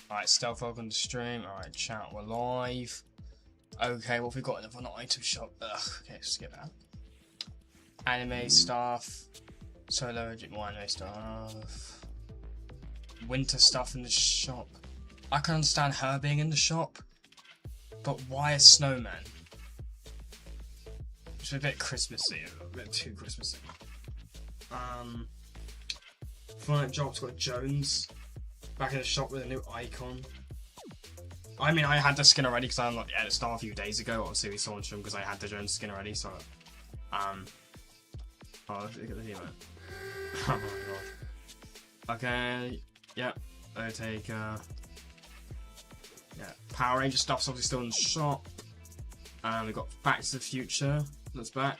Alright, stealth welcome to stream. Alright, chat, we're live. Okay, what have we got in the Fortnite item shop? Ugh, okay, skip that. Anime stuff. Solo, more anime stuff. Winter stuff in the shop. I can understand her being in the shop, but why a snowman? It's a bit Christmassy, a bit too Christmassy. Fortnite job's got Jones back in the shop with a new icon. I mean, I had the skin already because I unlocked the edit star a few days ago. Obviously, we saw on stream because I had the Jones skin already. So, oh, look at the emote. Oh my god. Okay, yep. Undertaker. Yeah, Power Ranger stuff's obviously still in the shop. We've got Back to the Future. That's back.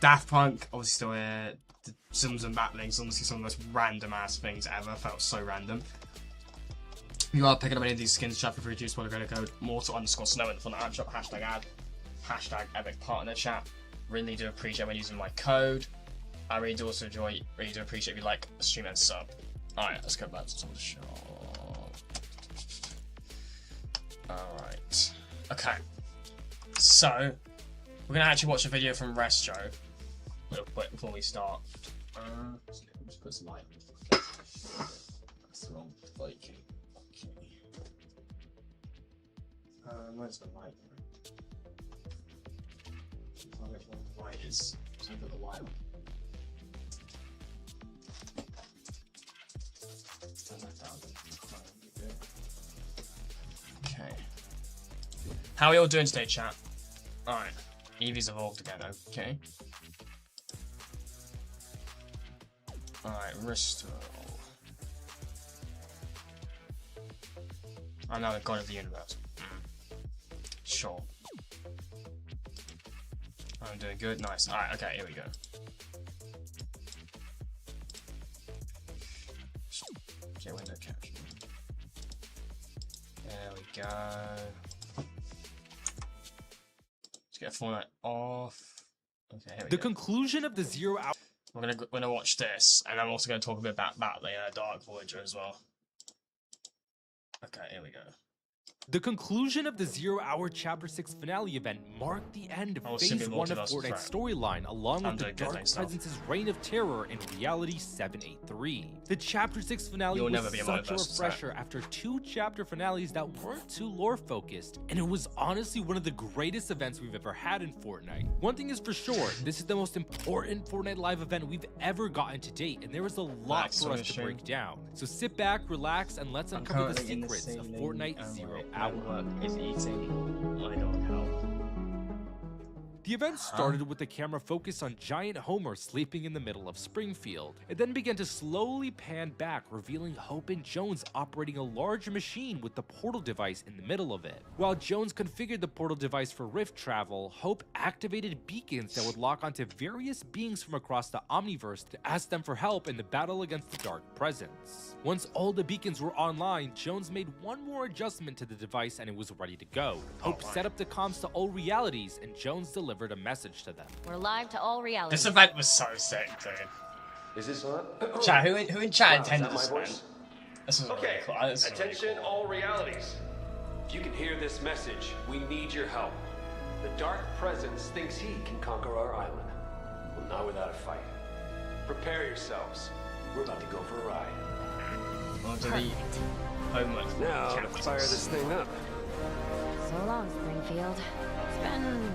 Daft Punk, obviously still here. The Sims and Battling, honestly some of the most random ass things ever. Felt so random. If you are picking up any of these skins, chat for free to use the code mortal_snow in the front of shop. Hashtag ad. Hashtag epic partner chat. Really do appreciate when using my code. I really do also really do appreciate if you like, stream and sub. Alright, let's go back to some of the shop. Alright. Okay. So, we're gonna actually watch a video from Resto real quick before we start. Just put some light on. That's the wrong light. Okay. Where's the light? I don't know which one the light is. So I put the light on. Turn that down. Okay. How are we all doing today, chat? Alright. Eevee's evolved again, okay. Alright, Risto. I'm now the god of the universe. Sure. I'm doing good, nice. Alright, okay, here we go. Okay, window caption. There we go. Let's get Fortnite off. Okay, here we go. The conclusion of the 0 hour. We're gonna watch this, and I'm also gonna talk a bit about the Dark Voyager as well. Okay, here we go. The conclusion of the 0 hour Chapter 6 finale event marked the end of Phase 1 of Fortnite's storyline, along with the Dark Presence's reign of terror in Reality 783. The Chapter 6 finale was such a refresher after 2 chapter finales that weren't too lore-focused, and it was honestly one of the greatest events we've ever had in Fortnite. One thing is for sure, this is the most important Fortnite live event we've ever gotten to date, and there is a lot for us to break down. So sit back, relax, and let's uncover the secrets of Fortnite 0 hour. Is eating my dog help. The event started with the camera focused on giant Homer sleeping in the middle of Springfield. It then began to slowly pan back, revealing Hope and Jones operating a large machine with the portal device in the middle of it. While Jones configured the portal device for rift travel, Hope activated beacons that would lock onto various beings from across the Omniverse to ask them for help in the battle against the Dark Presence. Once all the beacons were online, Jones made one more adjustment to the device and it was ready to go. Hope set up the comms to all realities and Jones delivered a message to them. We're live to all realities. This event was so sick, dude. Is this on? Chat, who in chat attended this event? This was okay. Really cool. This Attention, really cool. all realities. If you can hear this message, we need your help. The Dark Presence thinks he can conquer our island. Well, not without a fight. Prepare yourselves. We're about to go for a ride. Onto the homework. Now to fire this thing up. So long, Springfield. It's been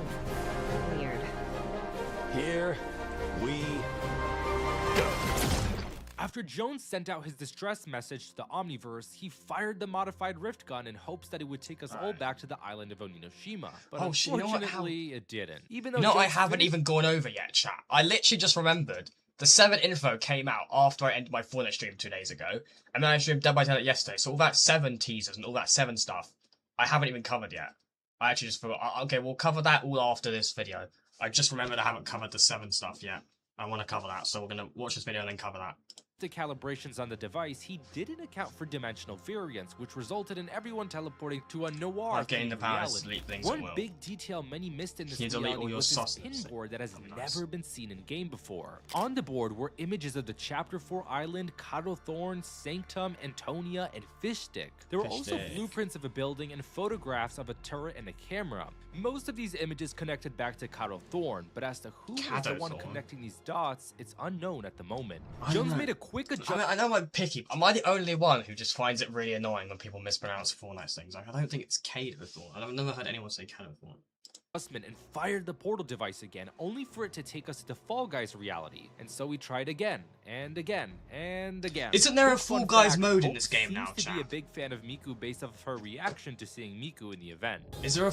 weird. Here we go. After Jones sent out his distress message to the Omniverse, he fired the modified rift gun in hopes that it would take us all back to the island of Oninoshima. But unfortunately, it didn't. Even though I haven't even gone over yet, chat. I literally just remembered the 7 info came out after I ended my Fortnite stream 2 days ago, and then I streamed Dead by Daylight yesterday, so all that 7 teasers and all that 7 stuff, I haven't even covered yet. I actually just forgot. Okay, we'll cover that all after this video. I just remembered I haven't covered the 7 stuff yet. I want to cover that, so we're going to watch this video and then cover that. the calibrations on the device, he didn't account for dimensional variance, which resulted in everyone teleporting to a noir Like getting the power to reality. delete things at One will. big detail many missed in this You delete all reality your was this sauces. pinboard that has That'd be nice. never been seen in game before. On the board were images of the Chapter 4 Island, Thorn, Sanctum, Antonia, and Fish Stick. There were also Stick. blueprints of a building and photographs of a turret and a camera. Most of these images connected back to Thorn, but as to who is the one Thorn? connecting these dots, it's unknown at the moment. I don't Jones know. made a quick I, mean, adjustment. I know I'm picky. Am I the only one who just finds it really annoying when people mispronounce Fortnite things? Like, I don't think it's Thorn. I've never heard anyone say Thorn. And fired the portal device again, only for it to take us to Fall Guys reality. And so we tried again, and again, and again. Isn't there a Quick Fall fun Guys fact, mode in Hope this game now, seems to be a chat? big fan of Miku based off of her reaction to seeing Miku in the event. Is there a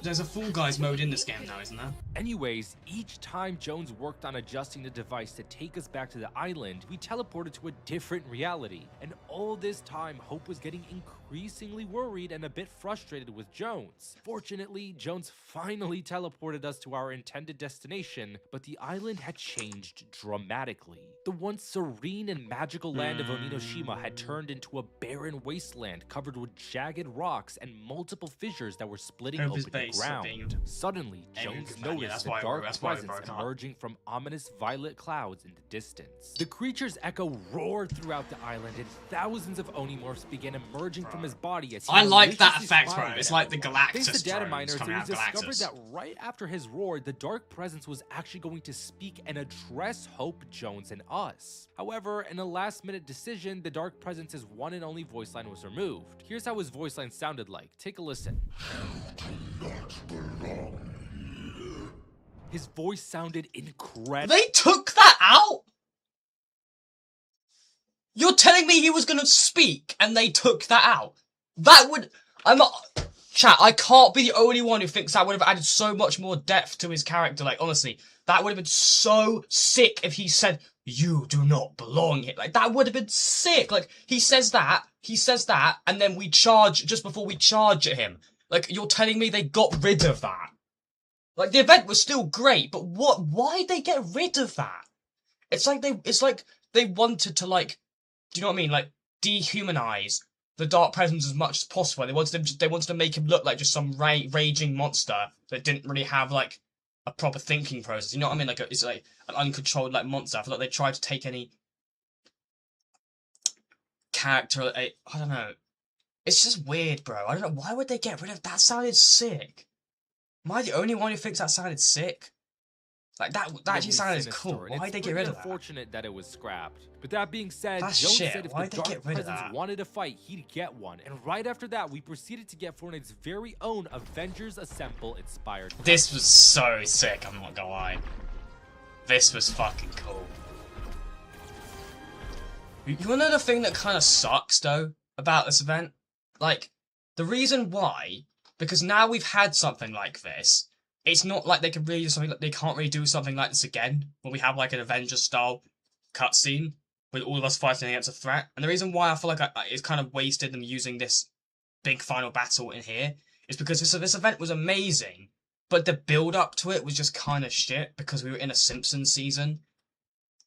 there's a Fall Guys mode in this game now, isn't there? Anyways, each time Jones worked on adjusting the device to take us back to the island, we teleported to a different reality. And all this time, Hope was getting increasingly worried and a bit frustrated with Jones. Fortunately, Jones finally teleported us to our intended destination, but the island had changed dramatically. The once serene and magical land of Oninoshima had turned into a barren wasteland covered with jagged rocks and multiple fissures that were splitting Hope is open the based on ground. being Suddenly, alien Jones companion. noticed That's the why dark we presence broke up. emerging from ominous violet clouds in the distance. The creature's echo roared throughout the island, and thousands of Onimorphs began emerging from his body as he I like that maliciously effect, bro. smiled It's at like the everyone. Thanks Galactus to data drones miners, it coming was out of discovered Galactus. that right after his roar, the dark presence was actually going to speak and address Hope, Jones, and us. However, in a last-minute decision, the dark presence's one and only voice line was removed. Here's how his voice line sounded like. Take a listen. His voice sounded incredible. They took that out? You're telling me he was gonna speak and they took that out? That would... Chat, I can't be the only one who thinks that would have added so much more depth to his character. Like, honestly, that would have been so sick if he said, "You do not belong here." Like, that would have been sick. Like, he says that, and then we charge, just before we charge at him. Like, you're telling me they got rid of that? Like, the event was still great, but why'd they get rid of that? It's like they wanted to, like, do you know what I mean? Like, dehumanize the dark presence as much as possible. They wanted to make him look like just some raging monster that didn't really have, like, a proper thinking process. You know what I mean? Like, it's like an uncontrolled, like, monster. I feel like they tried to take any character, I don't know. It's just weird, bro. I don't know. Why would they get rid of that? Sounded sick. Am I the only one who thinks that sounded sick? Like, that actually sounded cool. Why'd they get rid of that? It's unfortunate that it was scrapped. But that being said, That's Jones shit. said if Why'd the they dark get rid of presence that? wanted a fight, he'd get one. And right after that, we proceeded to get Fortnite's very own Avengers Assemble inspired. This was so sick, I'm not gonna lie. This was fucking cool. You wanna know the thing that kind of sucks, though, about this event? Like, the reason why, because now we've had something like this, it's not like they can really do something, like they can't really do something like this again, when we have like an Avengers-style cutscene, with all of us fighting against a threat. And the reason why I feel like it's kind of wasted them using this big final battle in here, is because this event was amazing, but the build-up to it was just kind of shit, because we were in a Simpsons season.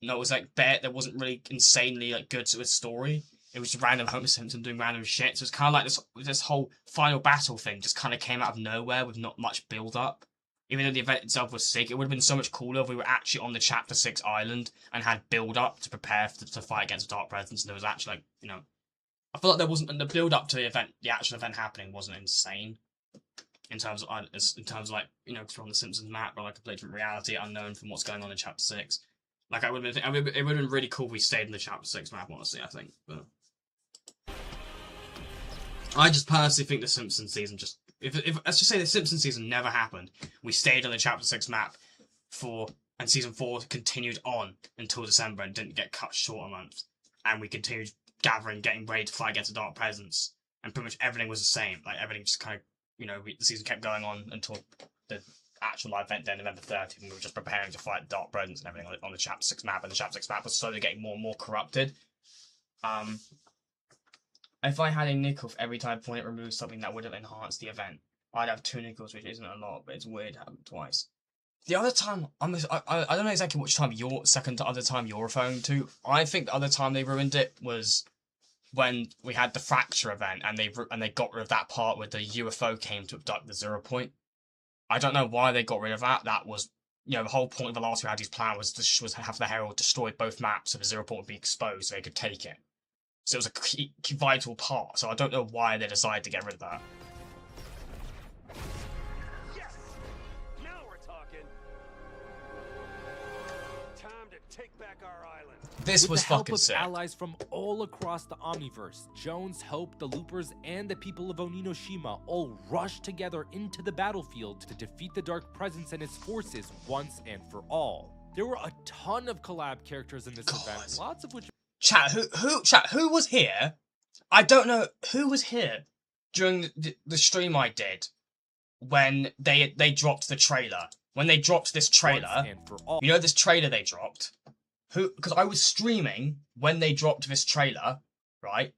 No, it was like, there wasn't really insanely like good to a story. It was just random Homer Simpson doing random shit. So it's kind of like this whole final battle thing just kind of came out of nowhere with not much build-up. Even though the event itself was sick, it would have been so much cooler if we were actually on the Chapter 6 island and had build-up to prepare to fight against the Dark Presence. And there was actually, like, you know... I feel like there wasn't... The build-up to the event, the actual event happening wasn't insane. In terms of like, you know, because we're on the Simpsons map, but like a completely different reality, unknown from what's going on in Chapter 6. Like, it would have been really cool if we stayed in the Chapter 6 map, honestly, I think. But I just personally think the Simpsons season just... If let's just say the Simpsons season never happened, we stayed on the Chapter 6 map and Season 4 continued on until December and didn't get cut short a month, and we continued gathering, getting ready to fight against the Dark Presence, and pretty much everything was the same. Like, everything just kind of, you know, the season kept going on until the actual live event then, November 30th, and we were just preparing to fight the Dark Presence and everything on the Chapter 6 map, and the Chapter 6 map was slowly getting more and more corrupted. If I had a nickel for every time Fortnite removes something that would have enhanced the event, I'd have 2 nickels, which isn't a lot, but it's weird to have it twice. The other time, I don't know exactly which time other time you're referring to. I think the other time they ruined it was when we had the fracture event and they got rid of that part where the UFO came to abduct the 0 point. I don't know why they got rid of that. That was, the whole point of the last Reality's plan was to have the Herald destroy both maps so the 0 point would be exposed so they could take it. So it was a key vital part. So I don't know why they decided to get rid of that. Yes! Now we're talking. Time to take back our island. This was fucking sick. With the help of allies from all across the Omniverse, Jones, Hope, the Loopers, and the people of Oninoshima all rushed together into the battlefield to defeat the Dark Presence and its forces once and for all. There were a ton of collab characters in this event, lots of which... Chat, who was here? I don't know who was here during the stream I did when they dropped the trailer. When they dropped this trailer, this trailer they dropped? Because I was streaming when they dropped this trailer, right?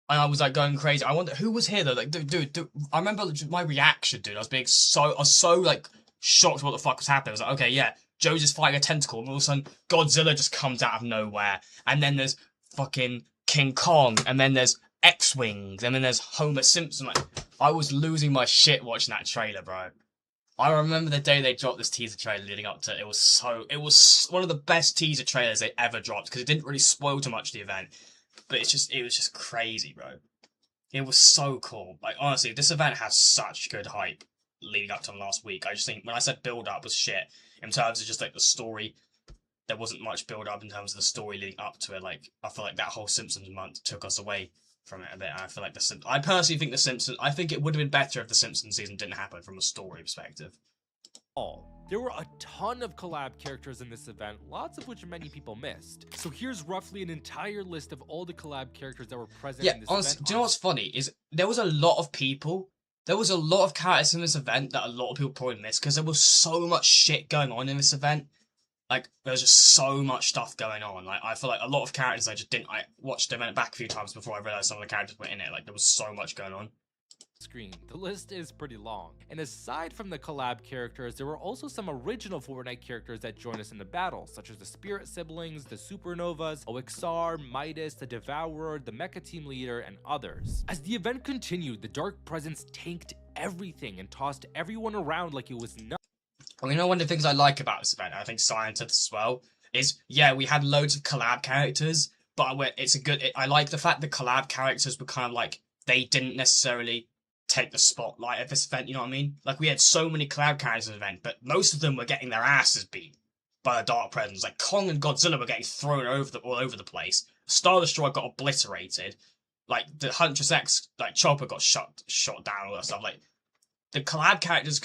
And I was like going crazy. I wonder who was here though. Like, dude, I remember my reaction, dude. I was so like shocked what the fuck was happening. I was like, okay, yeah, Joe's just fighting a tentacle, and all of a sudden Godzilla just comes out of nowhere, and then there's fucking King Kong, and then there's X-Wings, and then there's Homer Simpson. Like, I was losing my shit watching that trailer, bro. I remember the day they dropped this teaser trailer leading up to it. It was one of the best teaser trailers they ever dropped because it didn't really spoil too much of the event. But it was just crazy, bro. It was so cool. Like, honestly, this event has such good hype leading up to last week. I just think when I said build up was shit in terms of just like the story, there wasn't much build up in terms of the story leading up to it. Like, I feel like that whole Simpsons month took us away from it a bit. I feel like I personally think I think it would have been better if the Simpsons season didn't happen from a story perspective. There were a ton of collab characters in this event, lots of which many people missed. So here's roughly an entire list of all the collab characters that were present in this event. Do you know what's funny? Is there was a lot of characters in this event that a lot of people probably missed because there was so much shit going on in this event. Like, there was just so much stuff going on. Like, I feel like a lot of characters I watched the event back a few times before I realised some of the characters were in it. Like, there was so much going on. Screen. The list is pretty long. And aside from the collab characters, there were also some original Fortnite characters that joined us in the battle, such as the Spirit Siblings, the Supernovas, OXR, Midas, the Devourer, the Mecha Team Leader, and others. As the event continued, the Dark Presence tanked everything and tossed everyone around like it was nothing. Well, one of the things I like about this event, and I think scientists as well, is, yeah, we had loads of collab characters, but I like the fact that collab characters were kind of like, they didn't necessarily take the spotlight at this event, you know what I mean? Like, we had so many collab characters in the event, but most of them were getting their asses beat by the Dark Presence. Like, Kong and Godzilla were getting thrown all over the place. Star Destroyer got obliterated. Like, the Huntress X, like, Chopper got shot down, all that stuff. Like, the collab characters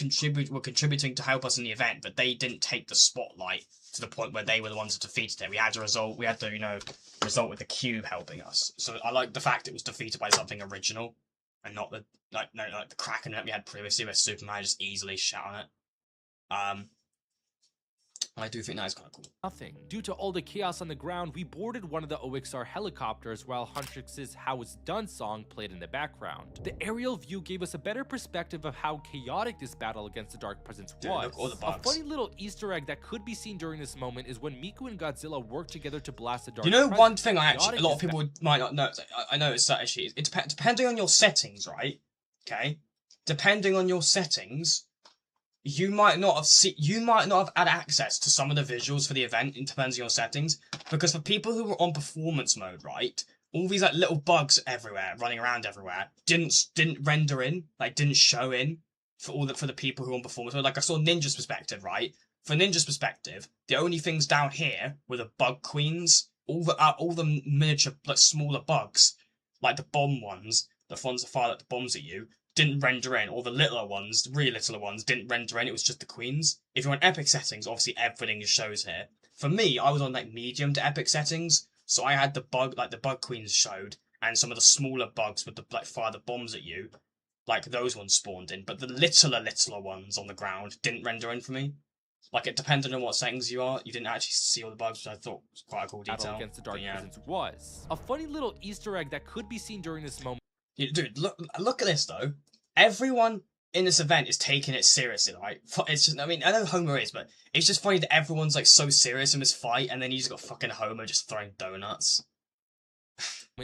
were contributing to help us in the event, but they didn't take the spotlight to the point where they were the ones that defeated it. We had the result with the cube helping us. So I like the fact it was defeated by something original. And not the the Kraken that we had previously, where Superman just easily shot on it. I do think that is kind of cool. Nothing. Due to all the chaos on the ground, we boarded one of the OXR helicopters while Huntrix's How It's Done song played in the background. The aerial view gave us a better perspective of how chaotic this battle against the Dark Presence was. Look, all the bugs. A funny little Easter egg that could be seen during this moment is when Miku and Godzilla worked together to blast the Dark Presence. One thing a lot of people might not know, I know it's that issue, it's depending on your settings, right? Okay? Depending on your settings, you might not have had access to some of the visuals for the event in terms of your settings, because for people who were on performance mode, right, all these like little bugs everywhere, running around everywhere, didn't render in, like didn't show in for the people who were on performance mode. Like I saw Ninja's perspective, right? For Ninja's perspective, the only things down here were the bug queens, all the miniature, like smaller bugs, like the bomb ones, the ones that fire like the bombs at you, didn't render in, or the littler ones, the really littler ones, didn't render in, it was just the queens. If you're on epic settings, obviously everything shows here. For me, I was on like medium to epic settings, so I had the bug queens showed, and some of the smaller bugs with the fire the bombs at you, like those ones spawned in, but the littler ones on the ground didn't render in for me. Like, it depended on what settings you are, you didn't actually see all the bugs, which I thought was quite a cool detail. Battle against the Dark Presence was a funny little Easter egg that could be seen during this moment. Dude, look at this though. Everyone in this event is taking it seriously, right? It's just, I mean, I know Homer is, but it's just funny that everyone's like so serious in this fight, and then you just got fucking Homer just throwing donuts.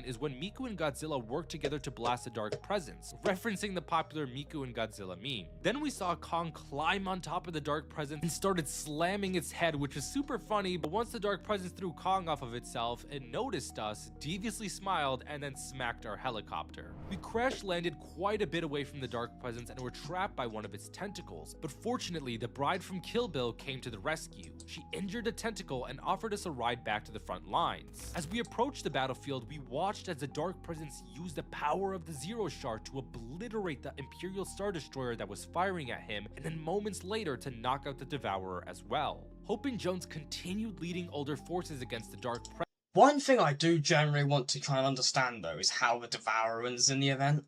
Is when Miku and Godzilla worked together to blast the Dark Presence, referencing the popular Miku and Godzilla meme. Then we saw Kong climb on top of the Dark Presence and started slamming its head, which was super funny, but once the Dark Presence threw Kong off of itself, it noticed us, deviously smiled, and then smacked our helicopter. We crash landed quite a bit away from the Dark Presence and were trapped by one of its tentacles, but fortunately the bride from Kill Bill came to the rescue. She injured a tentacle and offered us a ride back to the front lines. As we approached the battlefield, we watched as the Dark Presence used the power of the Zero Shard to obliterate the Imperial Star Destroyer that was firing at him, and then moments later to knock out the Devourer as well. Hope and Jones continued leading older forces against the Dark Presence. One thing I do generally want to try and understand, though, is how the Devourer is in the event.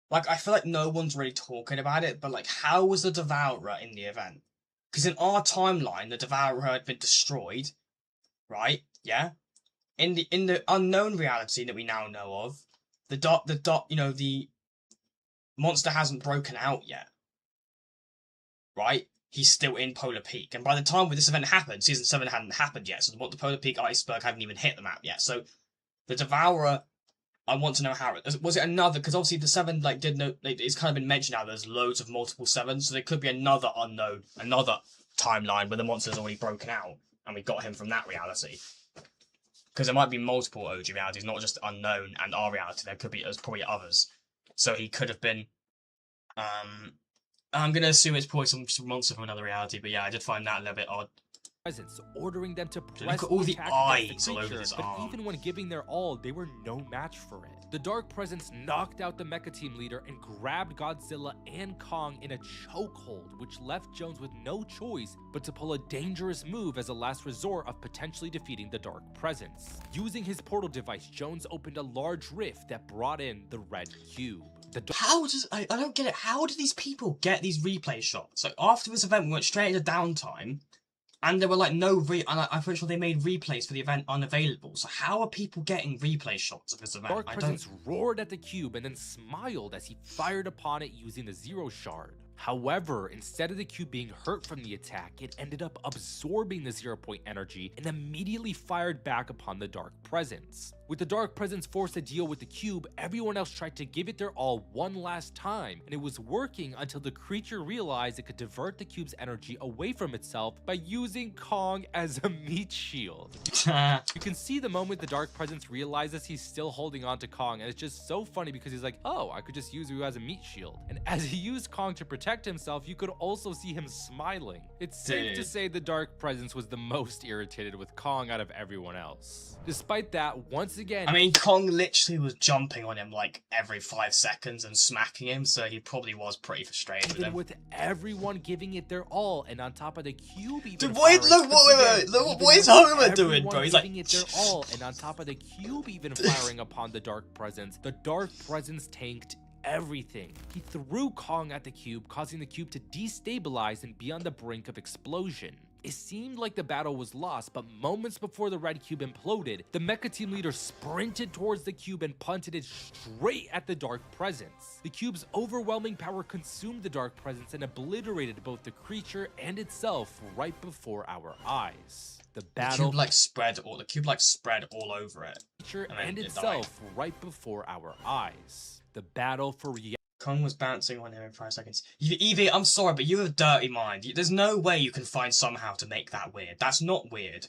Like, I feel like no one's really talking about it, but, like, how was the Devourer in the event? Because in our timeline, the Devourer had been destroyed, right? Yeah? In the unknown reality that we now know of, the monster hasn't broken out yet. Right? He's still in Polar Peak. And by the time this event happened, Season 7 hadn't happened yet, so the Polar Peak iceberg hadn't even hit the map yet. So, the Devourer, I want to know how was it another, because obviously the 7, like, it's kind of been mentioned now, there's loads of multiple 7s, so there could be another unknown, another timeline where the monster's already broken out, and we got him from that reality. Because there might be multiple OG realities, not just unknown and our reality. There's probably others. So he could have been. I'm gonna assume it's probably some monster from another reality. But yeah, I did find that a little bit odd. Presence, ordering them to press look at all the attack eyes the all over creature, this but arm. even when giving their all, they were no match for it. The Dark Presence knocked out the Mecha Team leader and grabbed Godzilla and Kong in a chokehold, which left Jones with no choice but to pull a dangerous move as a last resort of potentially defeating the Dark Presence. Using his portal device, Jones opened a large rift that brought in the Red Cube. I don't get it. How do these people get these replay shots? Like, after this event, we went straight into downtime. And there were like I'm pretty sure they made replays for the event unavailable. So how are people getting replay shots of this event? Dark Presence roared at the cube and then smiled as he fired upon it using the Zero Shard. However, instead of the cube being hurt from the attack, it ended up absorbing the 0-point energy and immediately fired back upon the Dark Presence. With the Dark Presence forced to deal with the cube, everyone else tried to give it their all one last time, and it was working until the creature realized it could divert the cube's energy away from itself by using Kong as a meat shield. You can see the moment the Dark Presence realizes he's still holding on to Kong, and it's just so funny because he's like, oh, I could just use you as a meat shield. And as he used Kong to protect himself, you could also see him smiling. It's safe to say the Dark Presence was the most irritated with Kong out of everyone else. Despite that, once again, I mean, Kong literally was jumping on him like every 5 seconds and smacking him, so he probably was pretty frustrated with him. With everyone giving it their all, and on top of the cube even Dude, what is Homer doing, bro? He's like giving it their all, and on top of the cube even firing upon the Dark Presence, the Dark Presence tanked everything. He threw Kong at the cube, causing the cube to destabilize and be on the brink of explosion. It seemed like the battle was lost, but moments before the Red Cube imploded, the Mecha Team leader sprinted towards the cube and punted it straight at the Dark Presence. The cube's overwhelming power consumed the Dark Presence and obliterated both the creature and itself right before our eyes. The cube spread all over it. Creature and itself right before our eyes. The battle for reality. Kong was bouncing on him in 5 seconds. Evie, I'm sorry, but you have a dirty mind. There's no way you can find somehow to make that weird. That's not weird.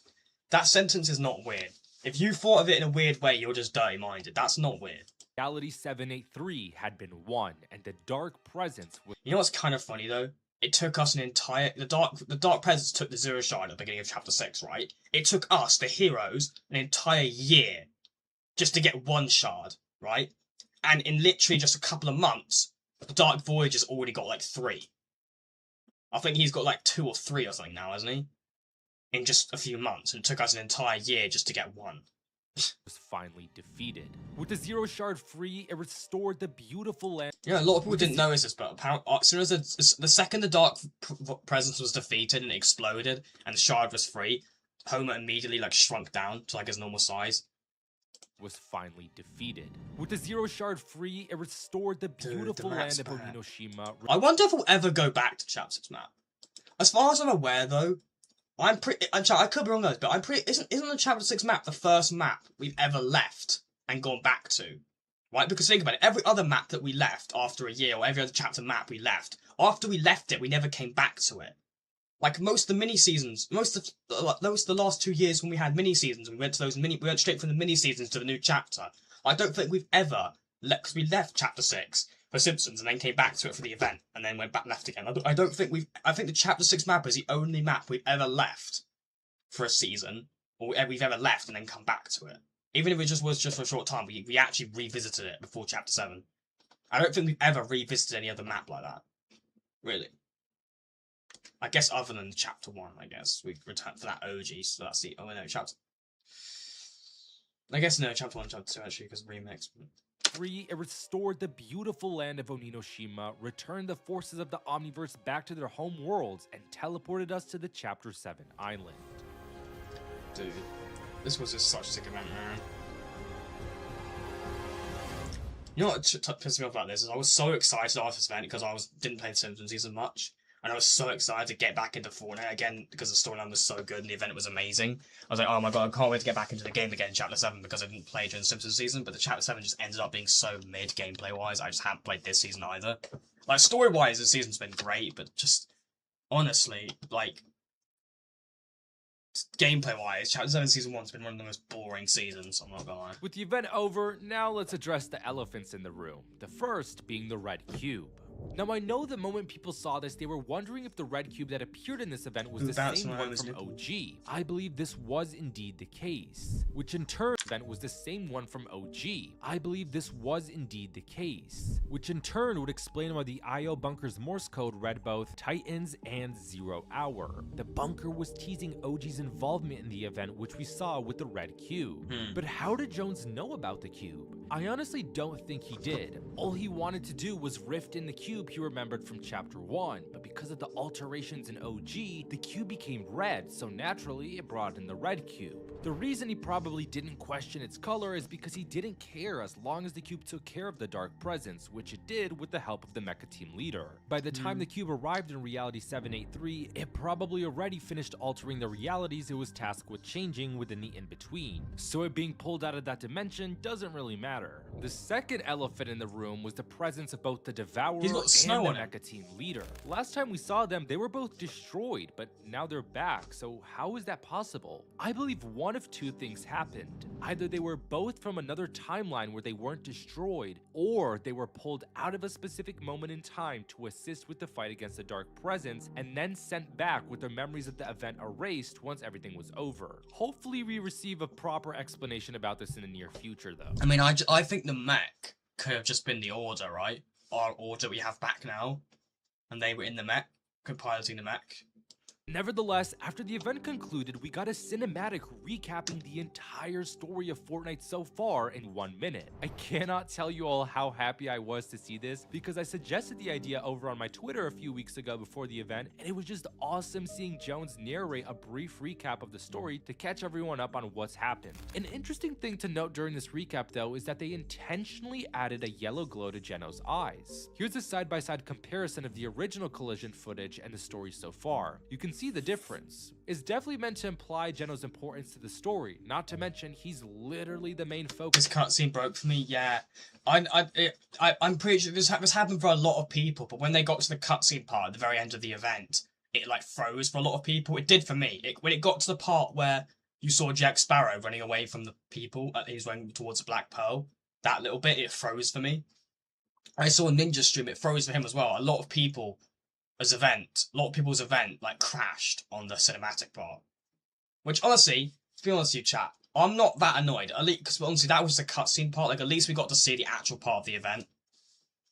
That sentence is not weird. If you thought of it in a weird way, you're just dirty-minded. That's not weird. Reality 783 had been won, and the Dark Presence was... You know what's kind of funny, though? It took us an entire... The Dark Presence took the Zero Shard at the beginning of Chapter 6, right? It took us, the heroes, an entire year just to get one shard, right? And in literally just a couple of months, the Dark Voyager's already got like 3. I think he's got like 2 or 3 or something now, hasn't he? In just a few months. And it took us an entire year just to get one. Was finally defeated. With the Zero Shard free, it restored the beautiful land. Yeah, a lot of people didn't notice this, but apparently, as soon as the second the Dark Presence was defeated and it exploded, and the Shard was free, Homer immediately like shrunk down to like his normal size. was finally defeated. With the Zero Shard free, it restored the beautiful land of Oninoshima. I wonder if we'll ever go back to Chapter 6 map. As far as I'm aware, though, I could be wrong though, but I'm pretty. Isn't the Chapter 6 map the first map we've ever left and gone back to? Right? Because think about it, every other map that we left after a year, or every other chapter map we left, after we left it, we never came back to it. Like most of the mini seasons, most of the last 2 years when we had mini seasons, we went straight from the mini seasons to the new chapter. I don't think we've ever because we left Chapter 6 for Simpsons and then came back to it for the event and then went back left again. I don't think I think the Chapter 6 map is the only map we've ever left for a season, or we've ever left and then come back to it. Even if it was just for a short time, we actually revisited it before Chapter 7. I don't think we've ever revisited any other map like that. Really. I guess other than Chapter 1, I guess. We've returned for that OG, so that's the... Oh, no, Chapter... I guess no, Chapter 1, Chapter 2, actually, because remix. It restored the beautiful land of Oninoshima, returned the forces of the Omniverse back to their home worlds, and teleported us to the Chapter 7 island. Dude, this was just such a sick event, man. You know what pissed me off about this is I was so excited after this event because I didn't play the Simpsons season much, and I was so excited to get back into Fortnite again because the storyline was so good and the event was amazing. I was like, oh my god, I can't wait to get back into the game again in Chapter 7 because I didn't play during the Simpsons season, but the Chapter 7 just ended up being so mid gameplay-wise. I just haven't played this season either. Like, story-wise, this season's been great, but just, honestly, like, gameplay-wise, Chapter 7 Season 1's been one of the most boring seasons, I'm not gonna lie. With the event over, now let's address the elephants in the room. The first being the red cube. Now I know the moment people saw this, they were wondering if the red cube that appeared in this event was the same one from OG. I believe this was indeed the case, which in turn was the same one from OG. I believe this was indeed the case, which in turn would explain why the IO bunker's Morse code read both Titans and 0 hour. The bunker was teasing OG's involvement in the event, which we saw with the red cube. But how did Jones know about the cube? I honestly don't think he did. All he wanted to do was rift in the cube he remembered from Chapter 1, but because of the alterations in OG, the cube became red, so naturally it brought in the red cube. The reason he probably didn't question its color is because he didn't care as long as the cube took care of the dark presence, which it did with the help of the mecha team leader. By the time the cube arrived in Reality 783, it probably already finished altering the realities it was tasked with changing within the in-between, so it being pulled out of that dimension doesn't really matter. The second elephant in the room was the presence of both the Devourer and the mecha team leader. Last time we saw them, they were both destroyed, but now they're back, so how is that possible? I believe one of two things happened. Either they were both from another timeline where they weren't destroyed, or they were pulled out of a specific moment in time to assist with the fight against the dark presence, and then sent back with their memories of the event erased once everything was over. Hopefully we receive a proper explanation about this in the near future though. I mean, I think the mech could have just been the Order, right? Our Order we have back now, and they were in the mech, piloting the mech. Nevertheless, after the event concluded, we got a cinematic recapping the entire story of Fortnite so far in 1 minute. I cannot tell you all how happy I was to see this because I suggested the idea over on my Twitter a few weeks ago before the event, and it was just awesome seeing Jones narrate a brief recap of the story to catch everyone up on what's happened. An interesting thing to note during this recap though is that they intentionally added a yellow glow to Geno's eyes. Here's a side-by-side comparison of the original collision footage and the story so far. You can see the difference. It's definitely meant to imply Geno's importance to the story, not to mention he's literally the main focus. This cutscene broke for me, yeah. I'm pretty sure this happened for a lot of people, but when they got to the cutscene part at the very end of the event, it like froze for a lot of people. It did for me. When it got to the part where you saw Jack Sparrow running away from the people, he was running towards the Black Pearl, that little bit, it froze for me. I saw Ninja stream, it froze for him as well. A lot of people's event like crashed on the cinematic part. Which honestly, to be honest with you chat, I'm not that annoyed. At least, because honestly that was the cutscene part, like at least we got to see the actual part of the event.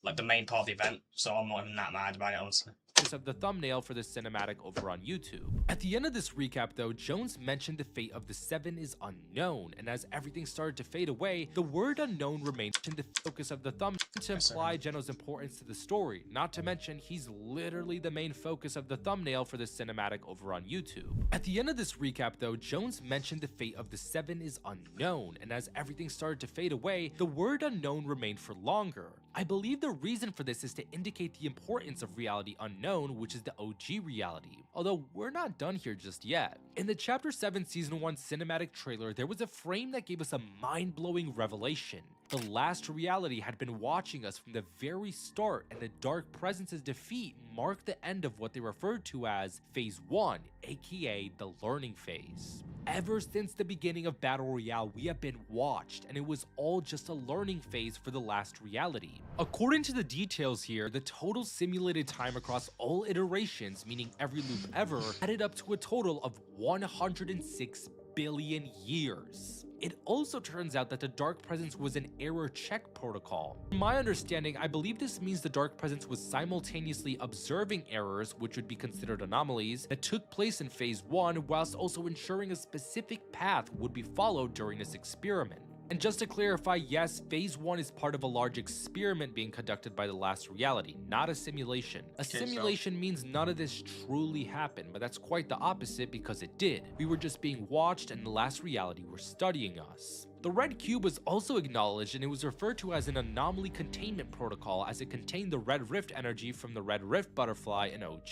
Like the main part of the event, so I'm not even that mad about it honestly. of the thumbnail for this cinematic over on YouTube. At the end of this recap though, Jones mentioned the fate of the Seven is unknown, and as everything started to fade away, the word unknown remained in the focus of the thumbnail to imply Geno's importance to the story, not to mention he's literally the main focus of the thumbnail for this cinematic over on YouTube. At the end of this recap though, Jones mentioned the fate of the Seven is unknown, and as everything started to fade away, the word unknown remained for longer. I believe the reason for this is to indicate the importance of reality unknown, which is the OG reality, although we're not done here just yet. In the Chapter 7 Season 1 cinematic trailer, there was a frame that gave us a mind-blowing revelation. The last reality had been watching us from the very start, and the Dark Presence's defeat marked the end of what they referred to as Phase 1, aka the learning phase. Ever since the beginning of Battle Royale, we have been watched, and it was all just a learning phase for the last reality. According to the details here, the total simulated time across all iterations, meaning every loop ever, added up to a total of 106 billion years. It also turns out that the Dark Presence was an error check protocol. In my understanding, I believe this means the Dark Presence was simultaneously observing errors, which would be considered anomalies, that took place in Phase 1, whilst also ensuring a specific path would be followed during this experiment. And just to clarify, yes, Phase 1 is part of a large experiment being conducted by the last reality, not a simulation. A simulation means none of this truly happened, but that's quite the opposite because it did. We were just being watched and the last reality were studying us. The red cube was also acknowledged, and it was referred to as an anomaly containment protocol as it contained the red rift energy from the red rift butterfly in OG.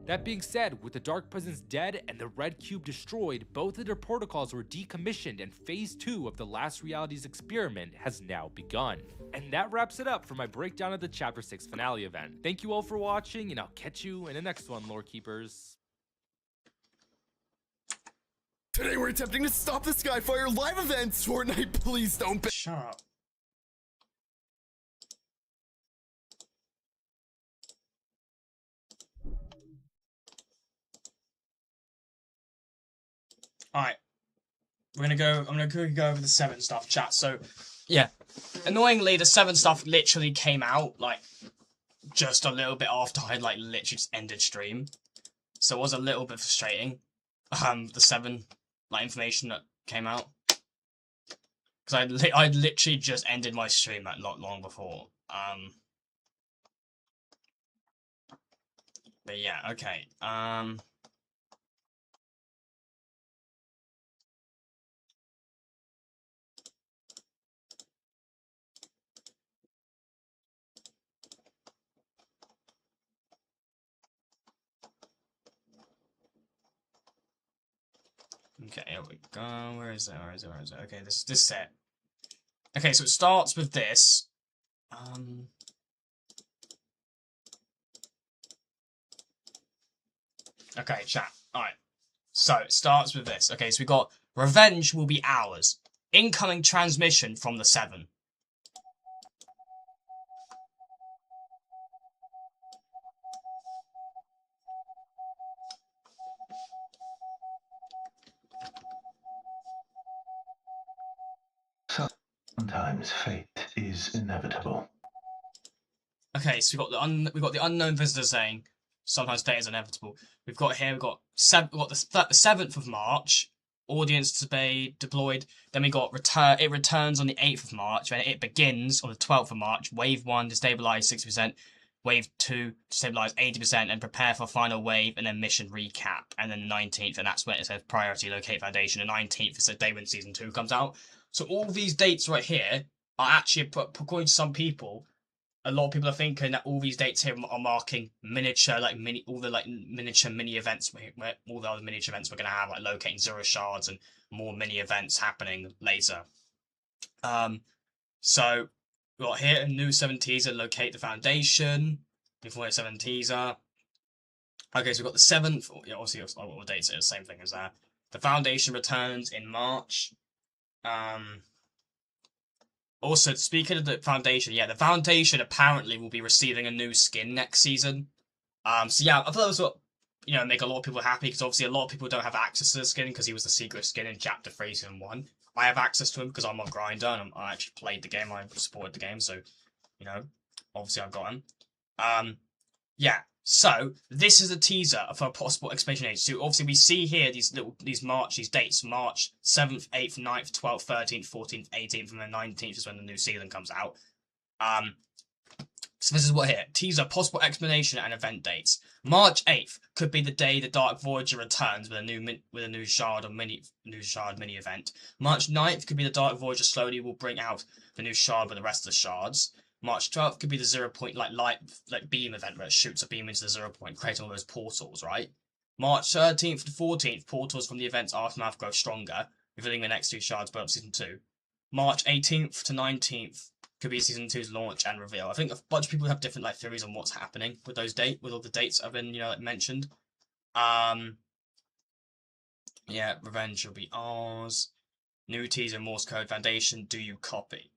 That being said, with the Dark Presence dead and the red cube destroyed, both of their protocols were decommissioned, and Phase 2 of the last reality's experiment has now begun. And that wraps it up for my breakdown of the Chapter 6 finale event. Thank you all for watching, and I'll catch you in the next one, lore keepers. Today we're attempting to stop the Skyfire live events. Fortnite, please don't. Shut up. Alright. I'm gonna go over the 7 stuff, chat. So, yeah. Annoyingly, the 7 stuff literally came out, like, just a little bit after I, like, literally just ended stream. So it was a little bit frustrating. The 7, like, information that came out. Because I'd literally just ended my stream, like, not long before. But yeah, okay. Okay, here we go. Where is it? Okay, this set. Okay, so it starts with this. Okay, chat. Alright. So it starts with this. Okay, so we got revenge will be ours. Incoming transmission from the 7. Sometimes fate is inevitable. Okay, so we got the unknown visitor saying sometimes fate is inevitable. We've got the 7th of March. Audience deployed. Then we got it returns on the 8th of March. When it begins on the 12th of March. Wave 1 destabilize 60%. Wave 2 destabilize 80%, and prepare for final wave, and then mission recap. And then 19th, and that's when it says priority locate foundation. And 19th is the day when season 2 comes out. So all these dates right here are actually, according to some people, a lot of people are thinking that all these dates here are marking miniature mini events where all the other miniature events we're going to have, like locating 0 shards and more mini events happening later. So we got here a new 7 teaser, locate the foundation. Before the 7 teaser. Okay, so we've got the 7th. Yeah, obviously, all the dates are the same thing as that. The foundation returns in March. Also, speaking of the foundation, yeah, the foundation apparently will be receiving a new skin next season. So yeah, I thought that was what, make a lot of people happy, because obviously a lot of people don't have access to the skin because he was the secret skin in Chapter 3 Season 1. I have access to him because I'm a grinder and I actually played the game, I supported the game, so, obviously I've got him. Yeah, So this is a teaser for a possible expansion age. So obviously we see here these dates: March 7th, 8th, 9th, 12th, 13th, 14th, 18th, and then 19th is when the new season comes out. So this is what here. Teaser, possible explanation and event dates. March 8th could be the day the Dark Voyager returns with a new shard or mini event. March 9th could be the Dark Voyager slowly will bring out the new shard with the rest of the shards. March 12th could be the 0 point light beam event where it shoots a beam into the 0 point, creating all those portals, right? March 13th to 14th, portals from the event's aftermath grow stronger, revealing the next two shards of Season 2. March 18th to 19th could be Season 2's launch and reveal. I think a bunch of people have different theories on what's happening with those with all the dates that have been mentioned. Yeah, revenge will be ours. New teaser, Morse code, Foundation. Do you copy?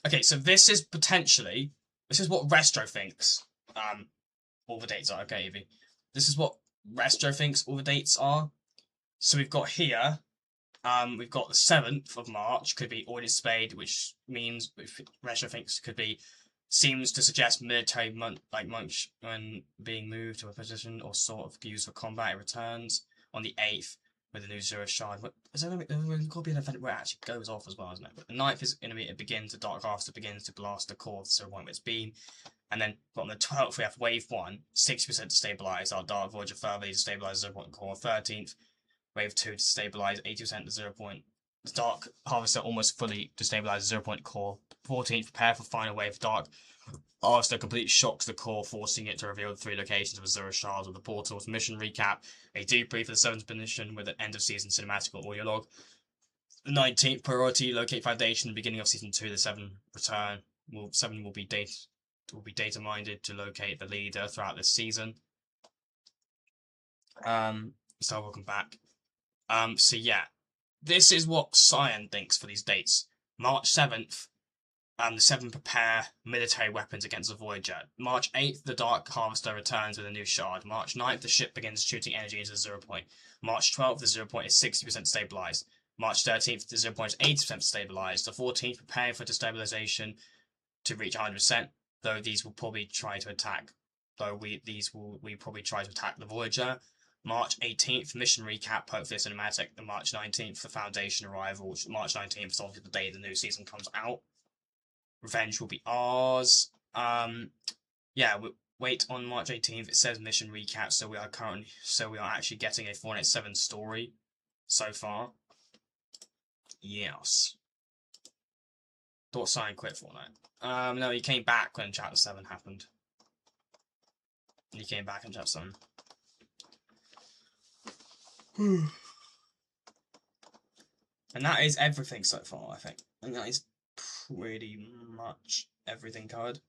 Okay, so this is what Restro thinks. All the dates are okay, Evie. This is what Restro thinks all the dates are. So we've got here. We've got the 7th of March, could be Audit Spade, which means Restro thinks seems to suggest military munch when being moved to a position or sort of used for combat. It returns on the 8th with a new Zero Shard. There's going to be an event where it actually goes off as well, isn't it? But the 9th is going to be, the Dark Harvester begins to blast the core of the 0 point with its beam. And then on the 12th, we have Wave 1, 60% to stabilize. Our Dark Voyager further to stabilize 0 point core. 13th, Wave 2 to stabilize 80% to 0 point. The Dark Harvester almost fully to stabilize 0 point core. 14th, prepare for final wave. Dark Harvester completely shocks the core, forcing it to reveal the 3 locations of 0 shards of the portals. Mission recap, a debrief for the 7th mission with an end of season cinematic or audio log. The 19th, priority, locate Foundation, beginning of season 2, the 7 return. 7 will be data mined to locate the leader throughout this season. So welcome back. So yeah, this is what Cyan thinks for these dates. March 7th, the 7 prepare military weapons against the Voyager. March 8th, the Dark Harvester returns with a new shard. March 9th, the ship begins shooting energy into the 0 point. March 12th, the 0 point is 60% stabilized. March 13th, the 0 point is 80% stabilized. The 14th, preparing for destabilization to reach 100%, though these will probably try to attack. We probably try to attack the Voyager. March 18th, mission recap, hopefully cinematic. The March 19th, the Foundation arrival. March 19th is obviously the day the new season comes out. Revenge will be ours. Yeah, wait on March 18th. It says mission recap, so we are actually getting a Fortnite 7 story so far. Yes. Thought Cyan quit Fortnite. No, he came back when Chapter 7 happened. He came back in Chapter 7. And that is everything so far, I think. And that is pretty much everything covered.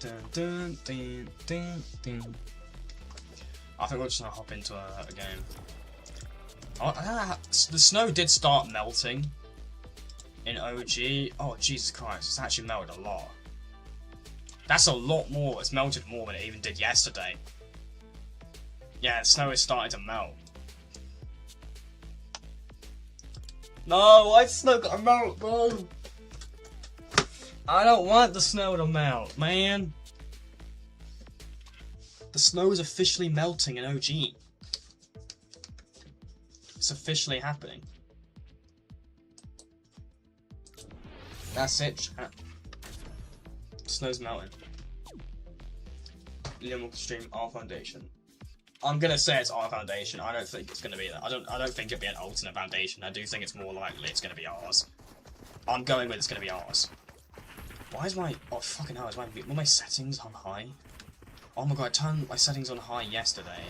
Dun, dun, dun, dun, dun. I think we're just gonna hop into a game. The snow did start melting in OG. Oh, Jesus Christ, it's actually melted a lot. That's a lot more. It's melted more than it even did yesterday. Yeah, the snow is starting to melt. No, why's the snow gotta melt, bro? I don't want the snow to melt, man. The snow is officially melting in OG. It's officially happening. That's it, chat. Snow's melting. Limited stream our Foundation. I'm gonna say it's our Foundation. I don't think it's gonna be that. I don't think it'd be an alternate Foundation. I do think it's more likely it's gonna be ours. I'm going with it's gonna be ours. Why is my fucking hell? Were my settings on high? Oh my god! I turned my settings on high yesterday.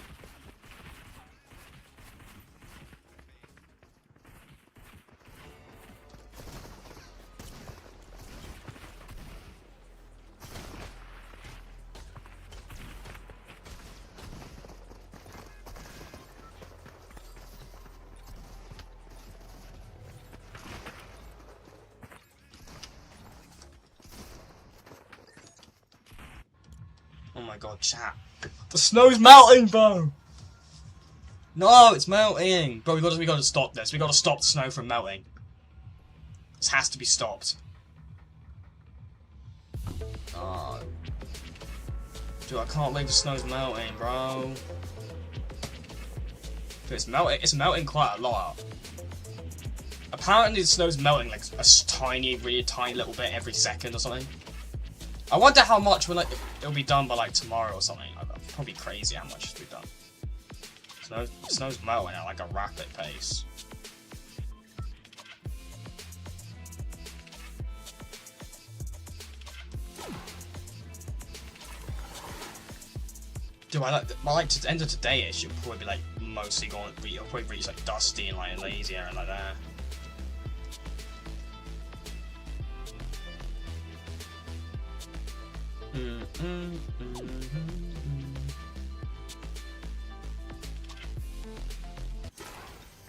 Oh my god, chat. The snow's melting, bro! No, it's melting! Bro, we gotta stop this. We gotta stop the snow from melting. This has to be stopped. Oh. Dude, I can't believe the snow's melting, bro. Dude, it's melting quite a lot. Apparently the snow's melting like a tiny, really tiny little bit every second or something. I wonder how much when like it'll be done by like tomorrow or something. It's probably crazy how much it'll be done. Snow's melting at like a rapid pace. Dude, I like to the end of today ish, it'll probably be like mostly gone. It'll probably reach like dusty and like lazy and like that.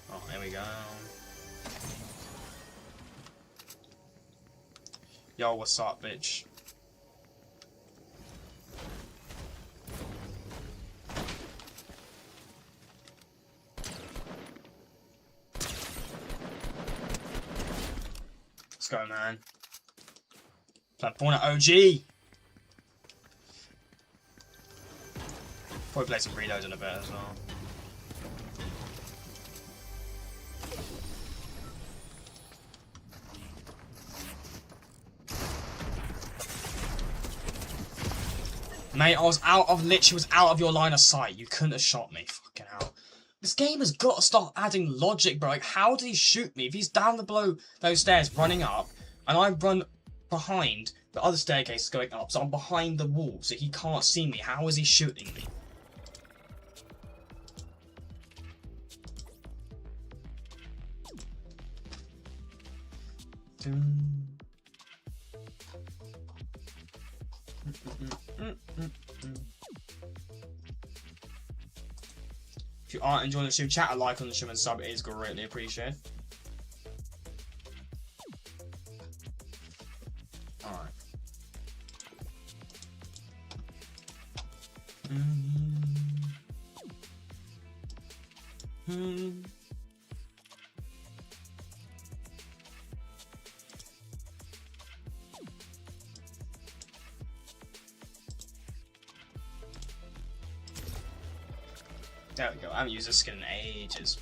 Oh, there we go. Yo, what's up, bitch? Let's go, man. Playing Fortnite OG. Probably play some reloads in a bit as well. Mate, I was literally out of your line of sight. You couldn't have shot me. Fucking hell. This game has got to start adding logic, bro. Like, how did he shoot me? If he's down below those stairs running up, and I run behind the other staircase going up, so I'm behind the wall, so he can't see me. How is he shooting me? If you aren't enjoying the stream, chat a like on the stream and sub. It is greatly appreciated. Alright. There we go. I haven't used this skin in ages.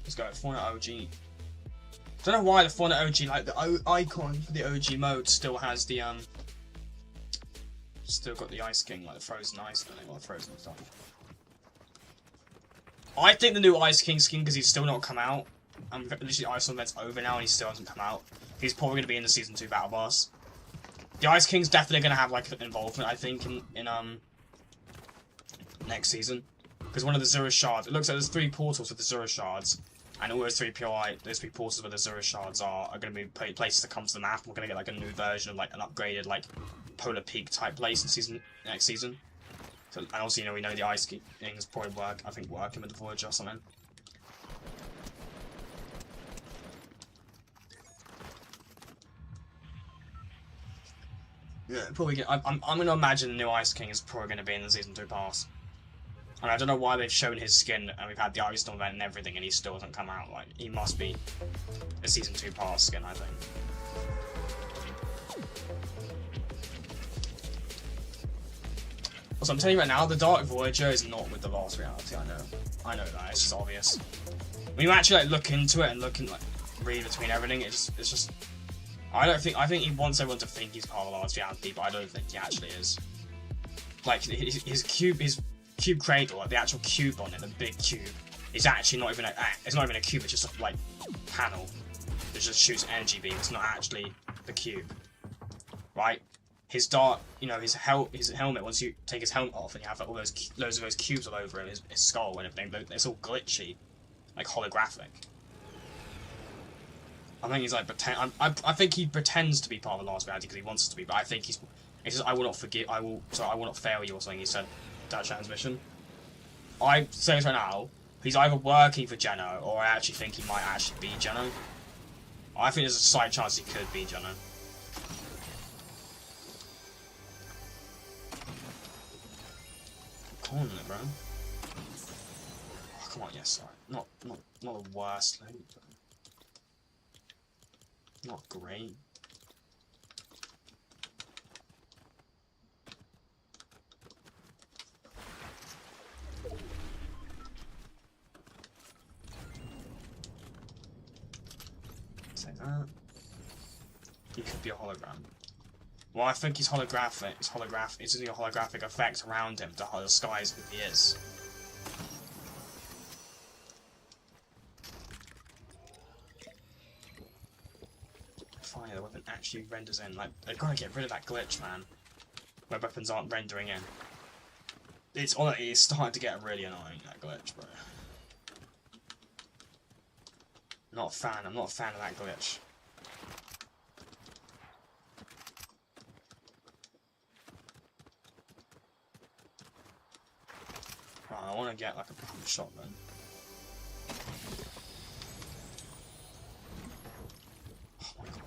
Let's go. Fortnite OG. Don't know why the Fortnite OG, like the icon for the OG mode, still has the still got the Ice King, like the frozen ice thing, or the frozen stuff. I think the new Ice King skin, because he's still not come out, and literally Ice event's over now and he still hasn't come out. He's probably going to be in the Season 2 Battle Pass. The Ice King's definitely going to have like an involvement, I think, in next season. Because one of the Zero Shards, it looks like there's 3 portals with the Zero Shards, and all those 3 portals where the Zero Shards are going to be places that come to the map. We're going to get like a new version of like an upgraded like Polar Peak type place in next season. So, and also, you know, we know the Ice King is probably working with the Voyager or something. Yeah, probably. I'm gonna imagine the new Ice King is probably gonna be in the Season 2 pass. And I don't know why they've shown his skin and we've had the Ice Storm event and everything, and he still hasn't come out. Like, he must be a Season 2 pass skin, I think. Also, I'm telling you right now, the Dark Voyager is not with the last reality. I know that. It's just obvious. When you actually like look into it and read between everything, it's just. I think he wants everyone to think he's part of the last reality, but I don't think he actually is. Like his cube cradle, like the actual cube on it, the big cube, is actually not even it's not even a cube. It's just a like panel that just shoots energy beams. It's not actually the cube, right? His dark, you know, his helmet. Once you take his helmet off and you have like, all those loads of those cubes all over him, his skull and everything, but it's all glitchy, like holographic. I think he's like pretend. I think he pretends to be part of the last reality because he wants to be, but I think he says, "I will not forgive. I will not fail you" or something. He said that transmission. I say this right now. He's either working for Geno, or I actually think he might actually be Geno. I think there's a slight chance he could be Geno. calling it, bro. Oh, come on, yes, sorry. Not the worst loot, but not great. Say that. He could be a hologram. Well, I think he's holographic. It's only a holographic effect around him to disguise who he is. Fire, the weapon actually renders in. Like, they've got to get rid of that glitch, man. Where weapons aren't rendering in. It's starting to get really annoying, that glitch, bro. I'm not a fan of that glitch. Right, I want to get like a pump shotgun. Oh my god,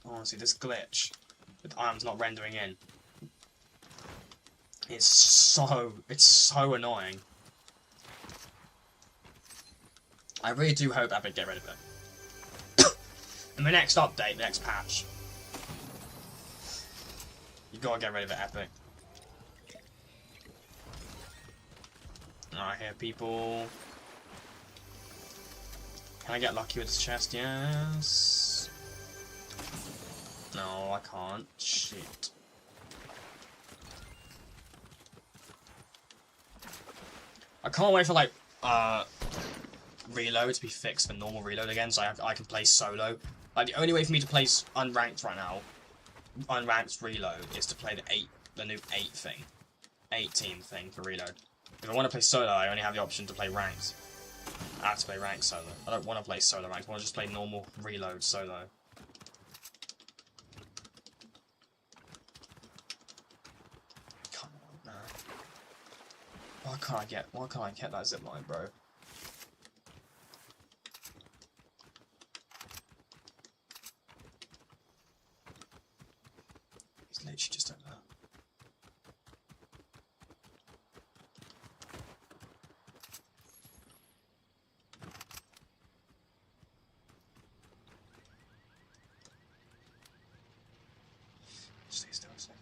honestly, this glitch with arms not rendering in. It's so annoying. I really do hope Epic get rid of it. In the next update, the next patch, you gotta get rid of it, Epic. I hear people. Can I get lucky with this chest? Yes. No, I can't. Shit. I can't wait for like reload to be fixed for normal reload again, so I can play solo. Like the only way for me to play unranked right now, unranked reload, is to play the new 8 team thing for reload. If I want to play solo, I only have the option to play ranked. I have to play ranked solo. I don't want to play solo ranked. I want to just play normal reload solo. Come on, man. Why can't I get that zipline, bro? He's literally just over there. Stay still a second.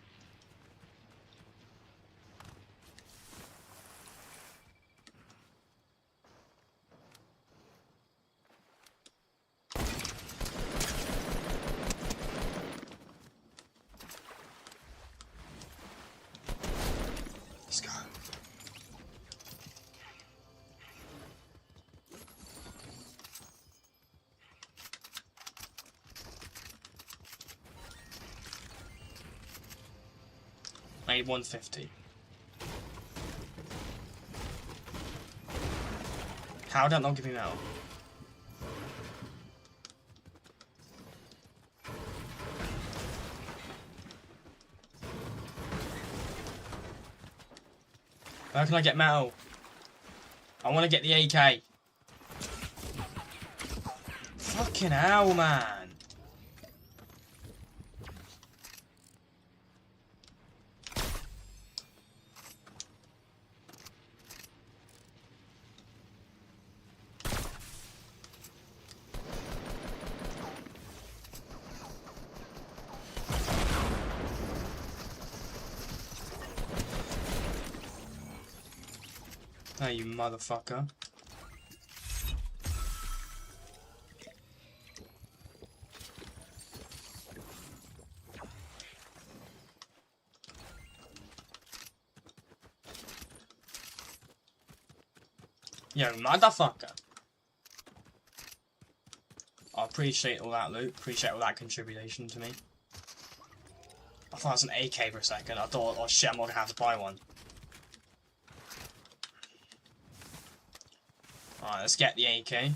Let's go. I need 150. How did that not give me metal? How can I get metal? I want to get the AK. Fucking hell, man. Hey, you motherfucker. Yo, motherfucker. I appreciate all that loot, appreciate all that contribution to me. I thought it was an AK for a second. I thought, oh shit, I'm not gonna have to buy one. Alright, let's get the AK.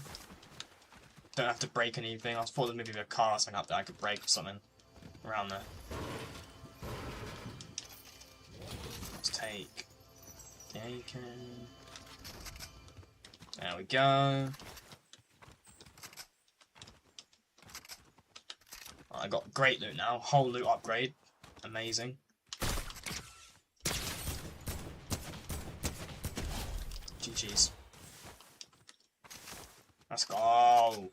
Don't have to break anything. I thought there maybe a car or something up there I could break or something around there. Let's take the AK. There we go. I got great loot now. Whole loot upgrade. Amazing. GG's. Let's go.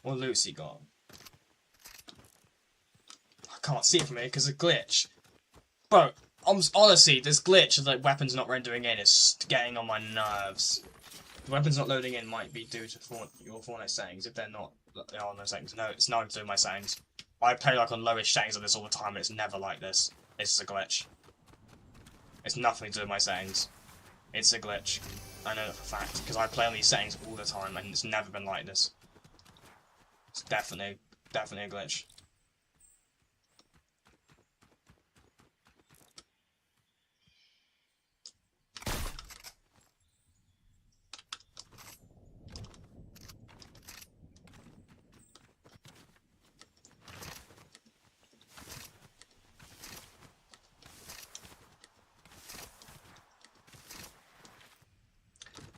What loot's he got? I can't see it from here because of glitch. Bro, honestly, this glitch of like weapons not rendering in is getting on my nerves. The weapons not loading in might be due to your Fortnite settings. If they're not on those settings, no, it's nothing to do with my settings. I play like on lowest settings of this all the time, and it's never like this. It's just a glitch. It's nothing to do with my settings. It's a glitch. I know that for a fact, because I play on these settings all the time, and it's never been like this. It's definitely a glitch.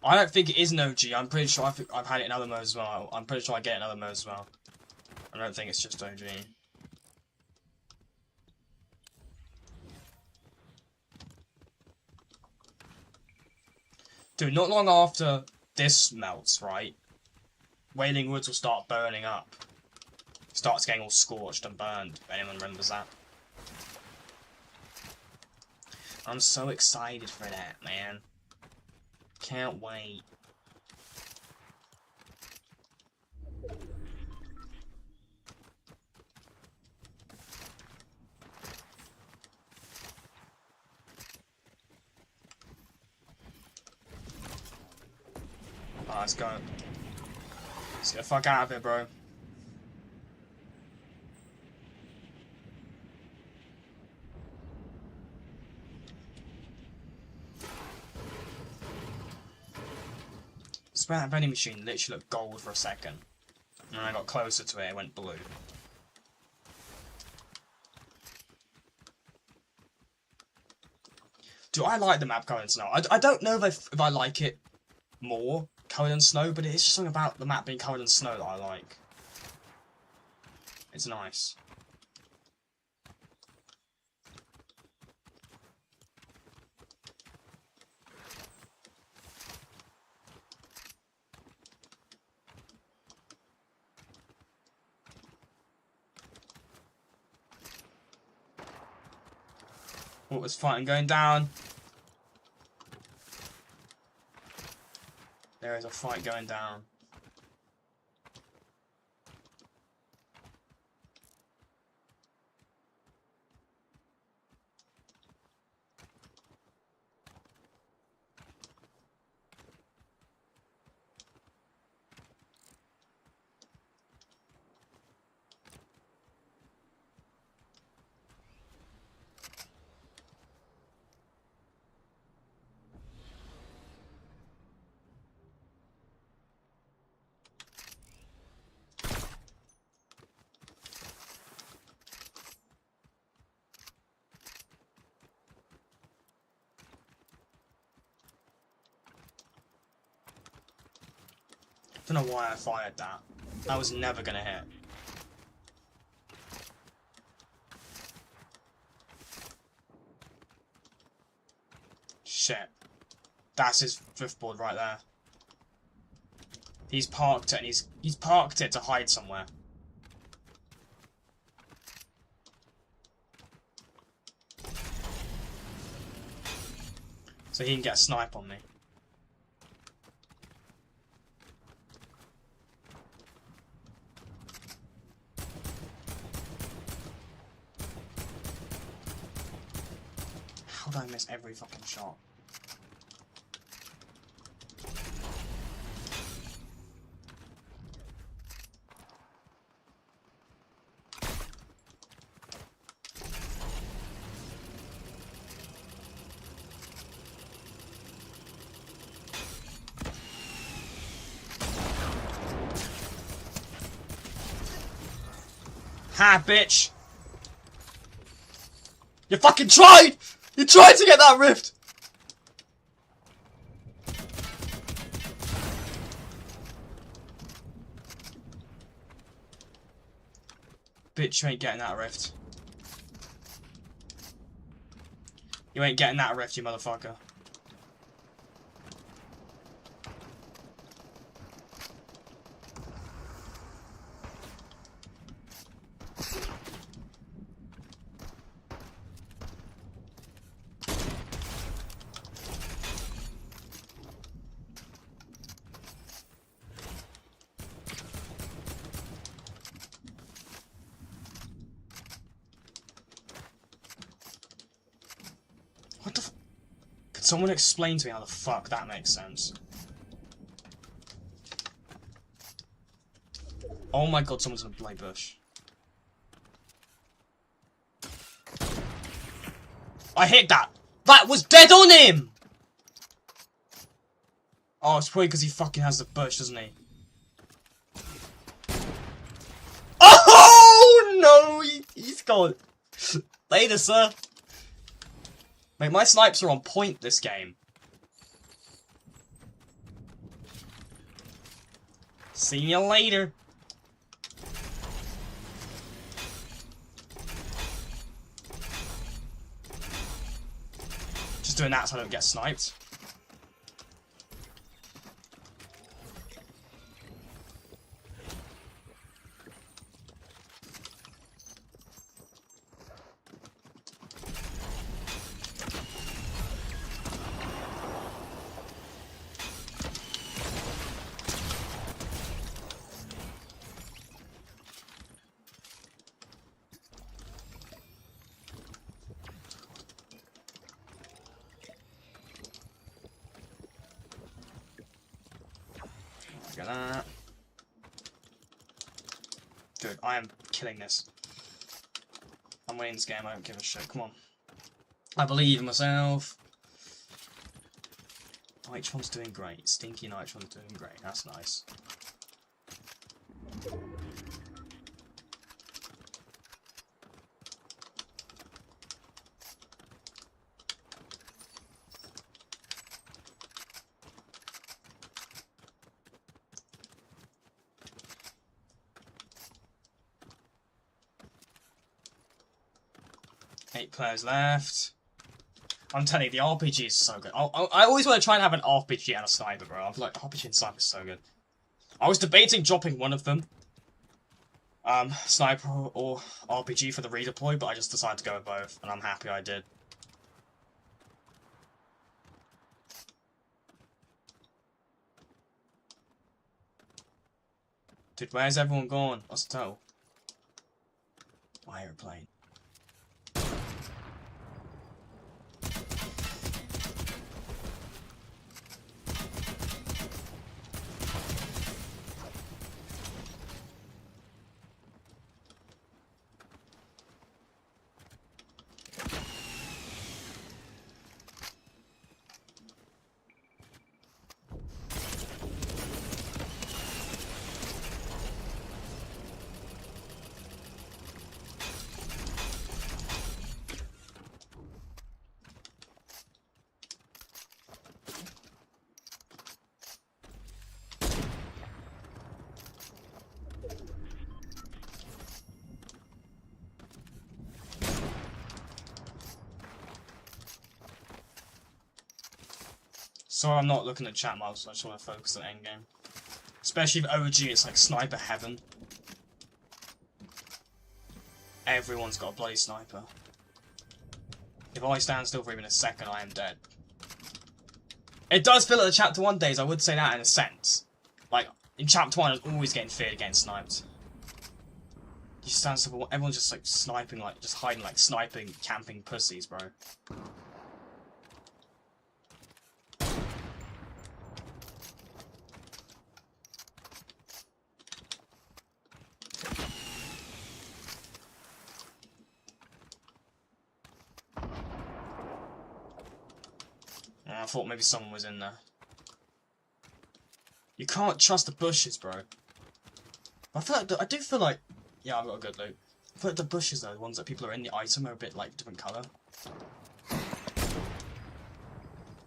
I don't think it is an OG. I'm pretty sure I've had it in other modes as well. I'm pretty sure I get it in other modes as well. I don't think it's just OG. Dude, not long after this melts, right? Wailing Woods will start burning up. Starts getting all scorched and burned, if anyone remembers that. I'm so excited for that, man. Can't wait. Let's go. Let's get the fuck out of here, bro. That vending machine literally looked gold for a second. And when I got closer to it, it went blue. Do I like the map covered in snow? I don't know if I like it more covered in snow, but it's just something about the map being covered in snow that I like. It's nice. What was fighting going down? There is a fight going down. Don't know why I fired that. That was never gonna hit. Shit. That's his driftboard right there. He's parked it and he's parked it to hide somewhere. So he can get a snipe on me. How did I miss every fucking shot? Ha, bitch! You fucking tried! You tried to get that rift! Bitch, you ain't getting that rift. You ain't getting that rift, you motherfucker. Someone explain to me how the fuck that makes sense. Oh my god, someone's in a bloody bush. I hit that! That was dead on him! Oh, it's probably because he fucking has the bush, doesn't he? Oh no! He's gone. Later, sir. Mate, my snipes are on point this game. See you later. Just doing that so I don't get sniped. Look at that. Good, I am killing this. I'm winning this game, I don't give a shit. Come on. I believe in myself. Nitron's doing great. Stinky Nitron's doing great. That's nice. Eight players left. I'm telling you, the RPG is so good. I always want to try and have an RPG and a sniper, bro. I'm like, RPG and sniper is so good. I was debating dropping one of them. Sniper or RPG for the redeploy, but I just decided to go with both, and I'm happy I did. Dude, where's everyone gone? What's the total? My airplane. Sorry, I'm not looking at chat marks, so I just want to focus on endgame. Especially with OG, it's like sniper heaven. Everyone's got a bloody sniper. If I stand still for even a second, I am dead. It does feel like the Chapter 1 days, I would say that in a sense. Like, in Chapter 1, I was always getting feared getting sniped. You stand still, everyone's just like sniping, like, just hiding, like, sniping, camping pussies, bro. I thought maybe someone was in there. You can't trust the bushes, bro. I feel like I do feel like, yeah, I've got a good loot. I feel like the bushes though, the ones that people are in the item, are a bit like different colour.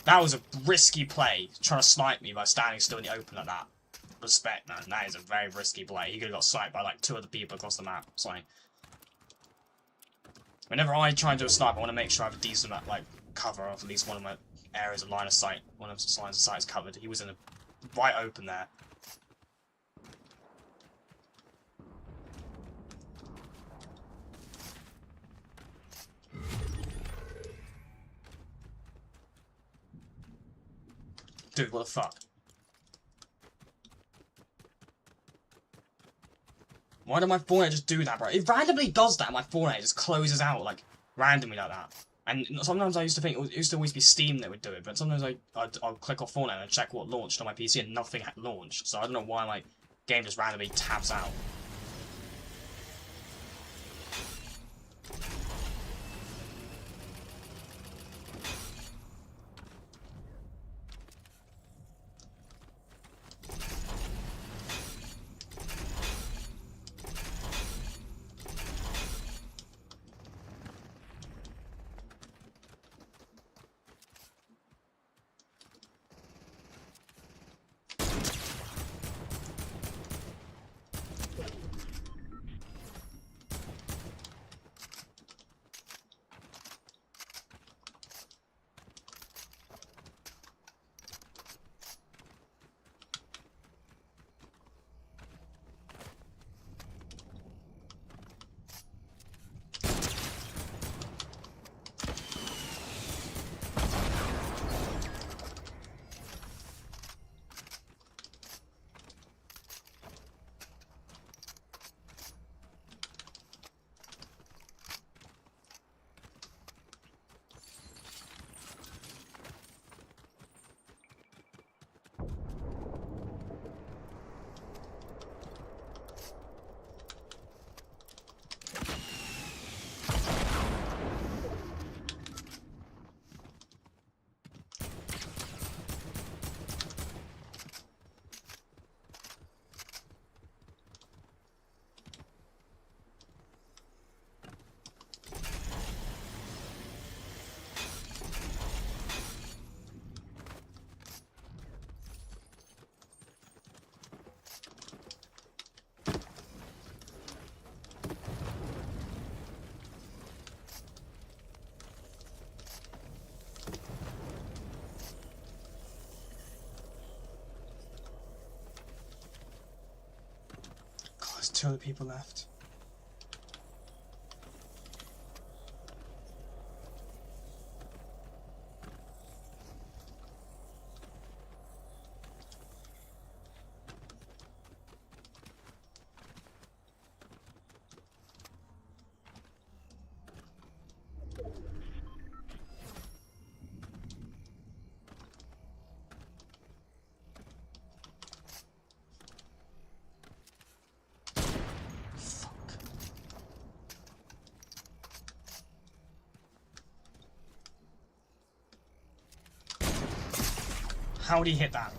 That was a risky play, trying to snipe me by standing still in the open like that. Respect, man. That is a very risky play. He could have got sniped by like 2 other people across the map. It's like, whenever I try and do a snipe, I want to make sure I have a decent like cover of at least one of my areas of line of sight. One of the lines of sight is covered. He was in a right open there. Dude, what the fuck? Why did my Fortnite just do that, bro? It randomly does that, my Fortnite just closes out, like, randomly like that. And sometimes I used to think it used to always be Steam that would do it, but sometimes I'll click off Fortnite and check what launched on my PC and nothing had launched. So I don't know why my game just randomly tabs out. There's 2 other people left. How did he hit that?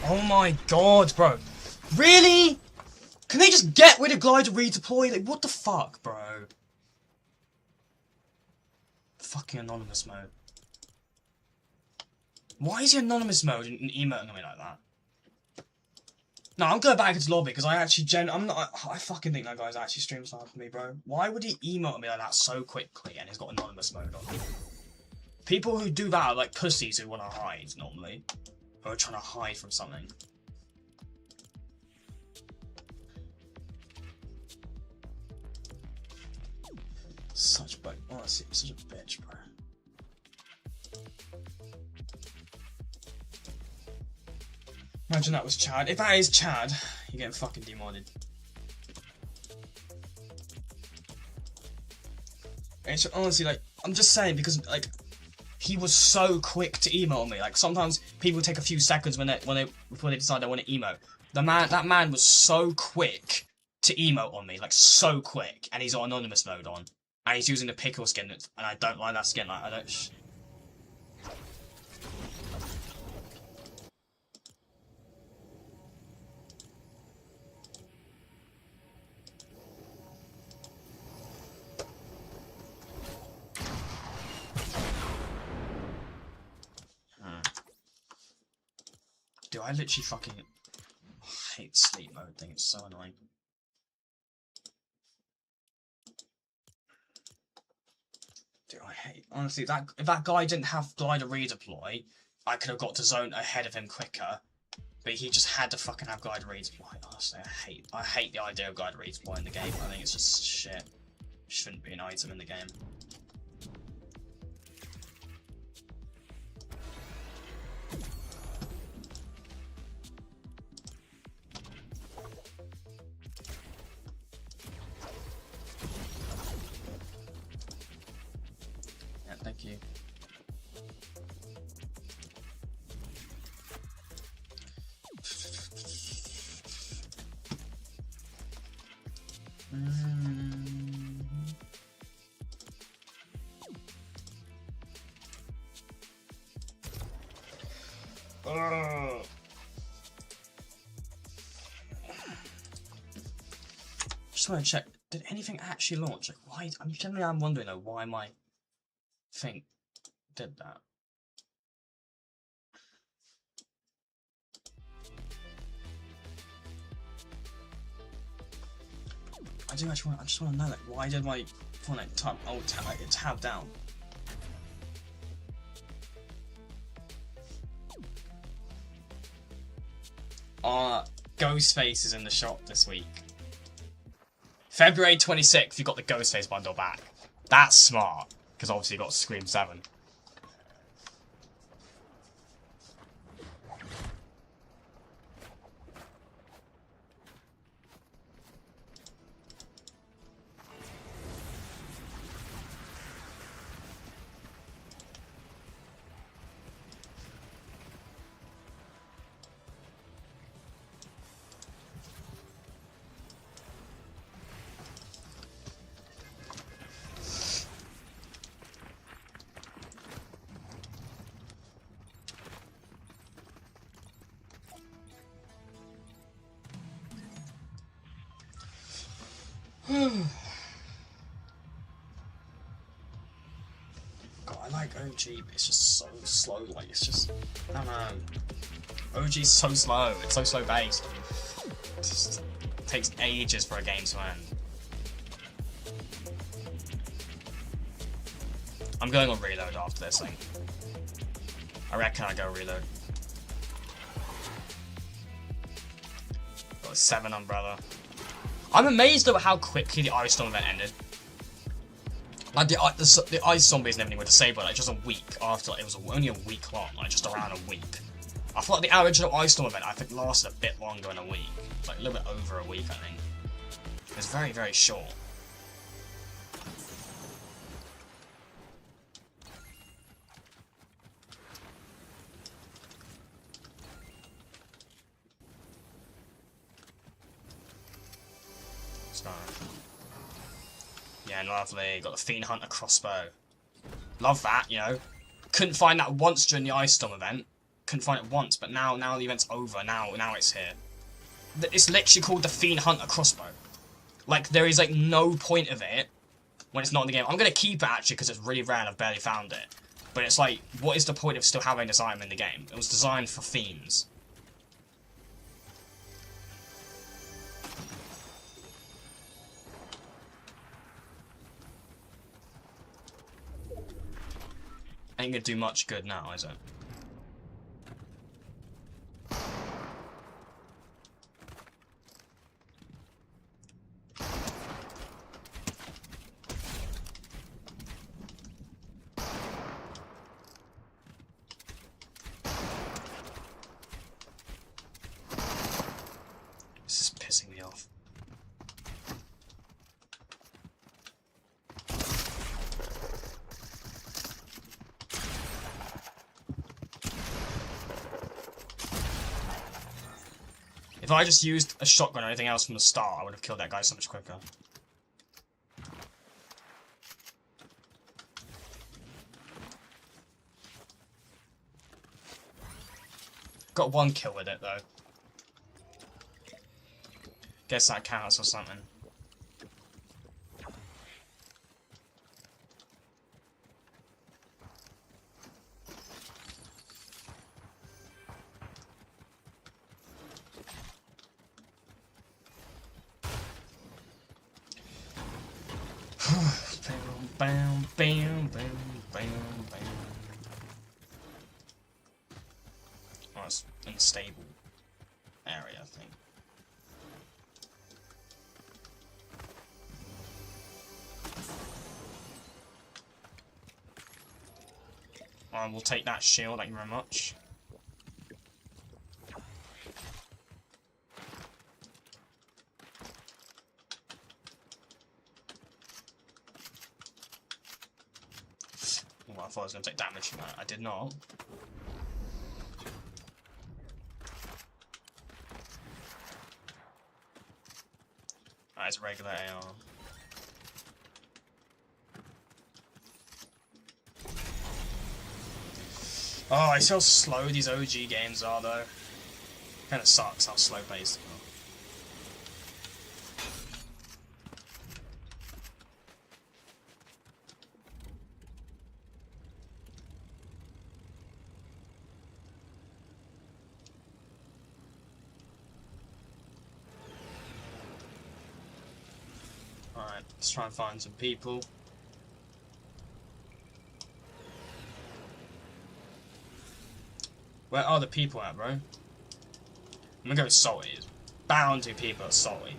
Oh my god, bro. Really? Can they just get rid of glider redeploy? Like, what the fuck, bro? Fucking anonymous mode. Why is he anonymous mode and emoting at me like that? No, I'm going back into lobby because I actually I fucking think that guy's actually stream sniping me, bro. Why would he emote at me like that so quickly and he's got anonymous mode on? People who do that are like pussies who want to hide normally. Or trying to hide from something. Honestly, such a bitch, bro. Imagine that was Chad. If that is Chad, you're getting fucking demodded. It's honestly like, I'm just saying because like, he was so quick to email me. Like sometimes people take a few seconds before they decide they want to emote. That man was so quick to emote on me, like so quick, and he's on anonymous mode on, and he's using the pickle skin, and I don't like that skin. Like I don't. Dude, I literally fucking hate sleep mode thing. It's so annoying. Dude, I hate. Honestly, that if that guy didn't have glider redeploy, I could have got to zone ahead of him quicker. But he just had to fucking have glider redeploy. Honestly, I hate the idea of glider redeploy in the game. I think it's just shit. Shouldn't be an item in the game. Yeah, thank you. Just want to check. Did anything actually launch? Like, why? I'm wondering though why my thing did that. I just want to know, like, why did my Fortnite tab, it tabbed down? Ghostface is in the shop this week. February 26th, you got the Ghostface bundle back. That's smart, because obviously you got Scream 7. God, I like OG, but it's just so slow. Like, it's just, I don't know. OG's so slow. It's so slow based. It just takes ages for a game to end. I'm going on reload after this thing. I reckon I go reload. Got a 7 umbrella. I'm amazed at how quickly the Ice Storm event ended. Like, the Ice Zombies and everything were disabled like just a week after. Like, it was only a week long, like just around a week. I thought the original Ice Storm event, I think, lasted a bit longer than a week. Like, a little bit over a week, I think. It was very, very short. Yeah, lovely. Got the Fiend Hunter crossbow. Love that, you know. Couldn't find that once during the Ice Storm event. Couldn't find it once, but now the event's over. Now it's here. It's literally called the Fiend Hunter crossbow. Like, there is like no point of it when it's not in the game. I'm gonna keep it actually because it's really rare and I've barely found it. But it's like, what is the point of still having this item in the game? It was designed for fiends. Ain't gonna do much good now, is it? This is pissing me off. If I just used a shotgun or anything else from the start, I would have killed that guy so much quicker. Got 1 kill with it though. Guess that counts or something. bam, bam, bam, bam, bam. Oh, it's in a stable area, I think. We'll take that shield, thank you very much. Oh, I thought I was going to take damage from that. I did not. That is regular AR. Oh, it's how slow these OG games are, though. Kinda sucks how slow paced they are. Alright, let's try and find some people. Where are the people at, bro? I'm gonna go with Salty. There's bound to be people at Salty.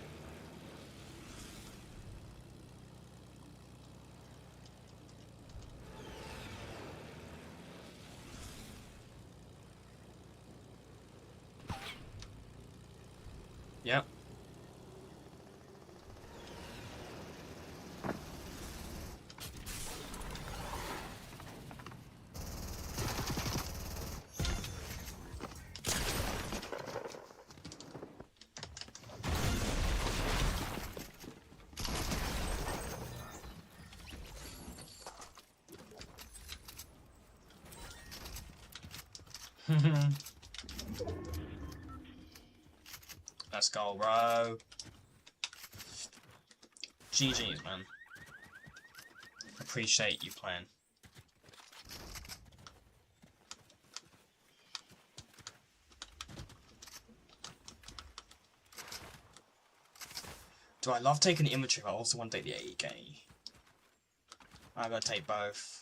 Yep. Let's go, bro. GG's, man. Appreciate you playing. Do I love taking the infantry, but I also want to take the AEK? I'm gonna take both.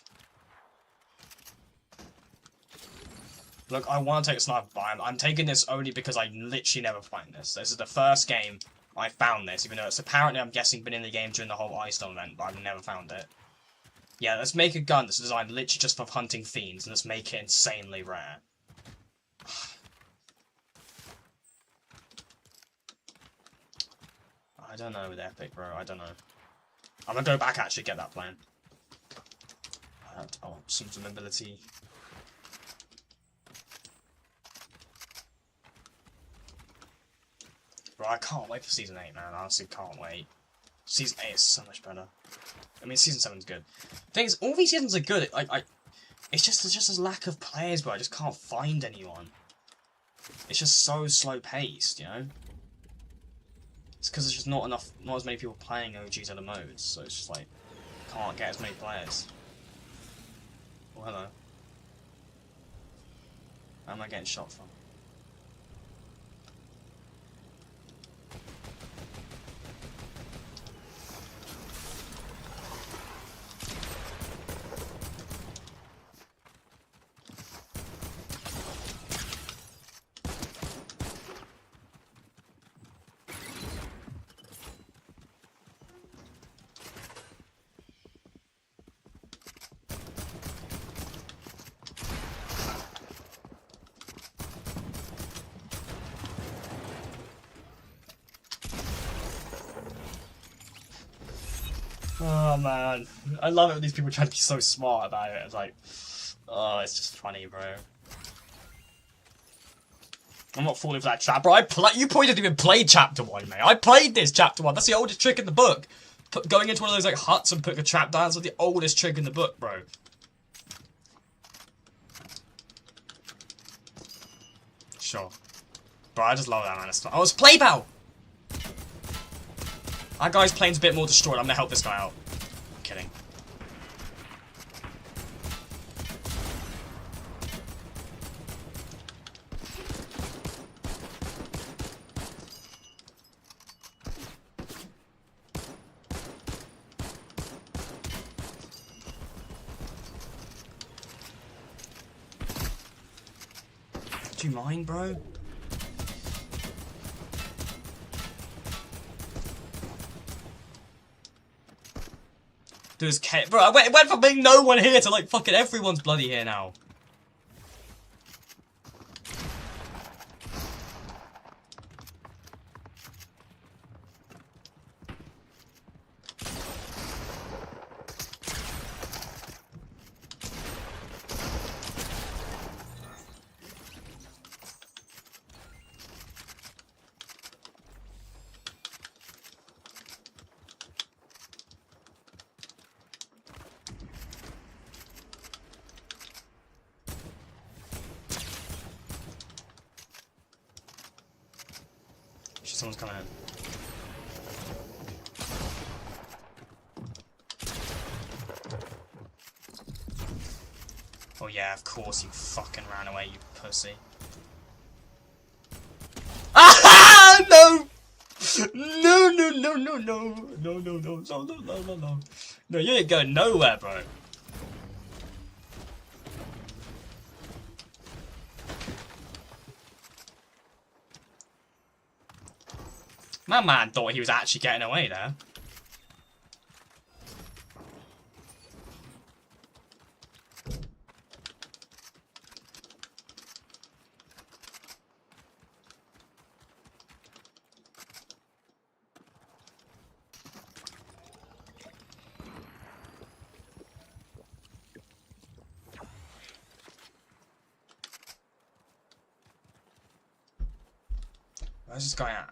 Look, I want to take a sniper, but I'm taking this only because I literally never find this. This is the first game I found this, even though it's apparently, I'm guessing, been in the game during the whole Ice Storm event, but I've never found it. Yeah, let's make a gun that's designed literally just for hunting fiends, and let's make it insanely rare. I don't know with Epic, bro. I don't know. I'm gonna go back actually get that plan. Oh, some ability. Bro, I can't wait for Season 8, man. I honestly can't wait. Season 8 is so much better. I mean, Season 7's good. The thing is, all these seasons are good. It's just a lack of players, bro. I just can't find anyone. It's just so slow paced, you know? It's because there's just not as many people playing OG's other modes, so it's just like, can't get as many players. Oh, hello. Where am I getting shot from? Oh man, I love it when these people try to be so smart about it. It's like, oh, it's just funny, bro. I'm not falling for that trap, bro. You probably didn't even play Chapter 1, mate. I played this Chapter 1. That's the oldest trick in the book. Going into one of those like huts and putting a trap down is like the oldest trick in the book, bro. Sure. Bro, I just love that, man. Oh, it's Play Bow! That guy's plane's a bit more destroyed. I'm gonna help this guy out. I'm kidding. Do you mind, bro? There's bro, it went from being no one here to like fucking everyone's bloody here now. Someone's coming in. Oh yeah, of course you fucking ran away, you pussy. Ah no! No no no no no no no no no no no no no. No, you ain't going nowhere, bro. My man thought he was actually getting away there. Where's this guy at?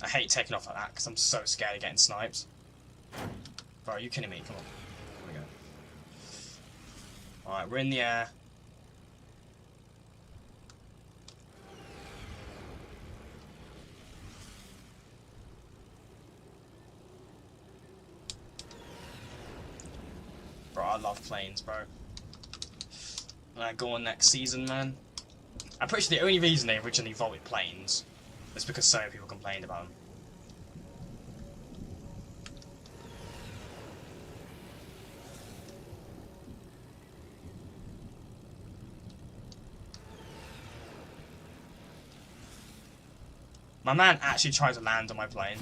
I hate taking off like that because I'm so scared of getting sniped. Bro, are you kidding me? Come on. Here we go. Alright, we're in the air. Bro, I love planes, bro. When I go on next season, man. I'm pretty sure the only reason they originally voted planes is because so many people complained about them. My man actually tried to land on my plane.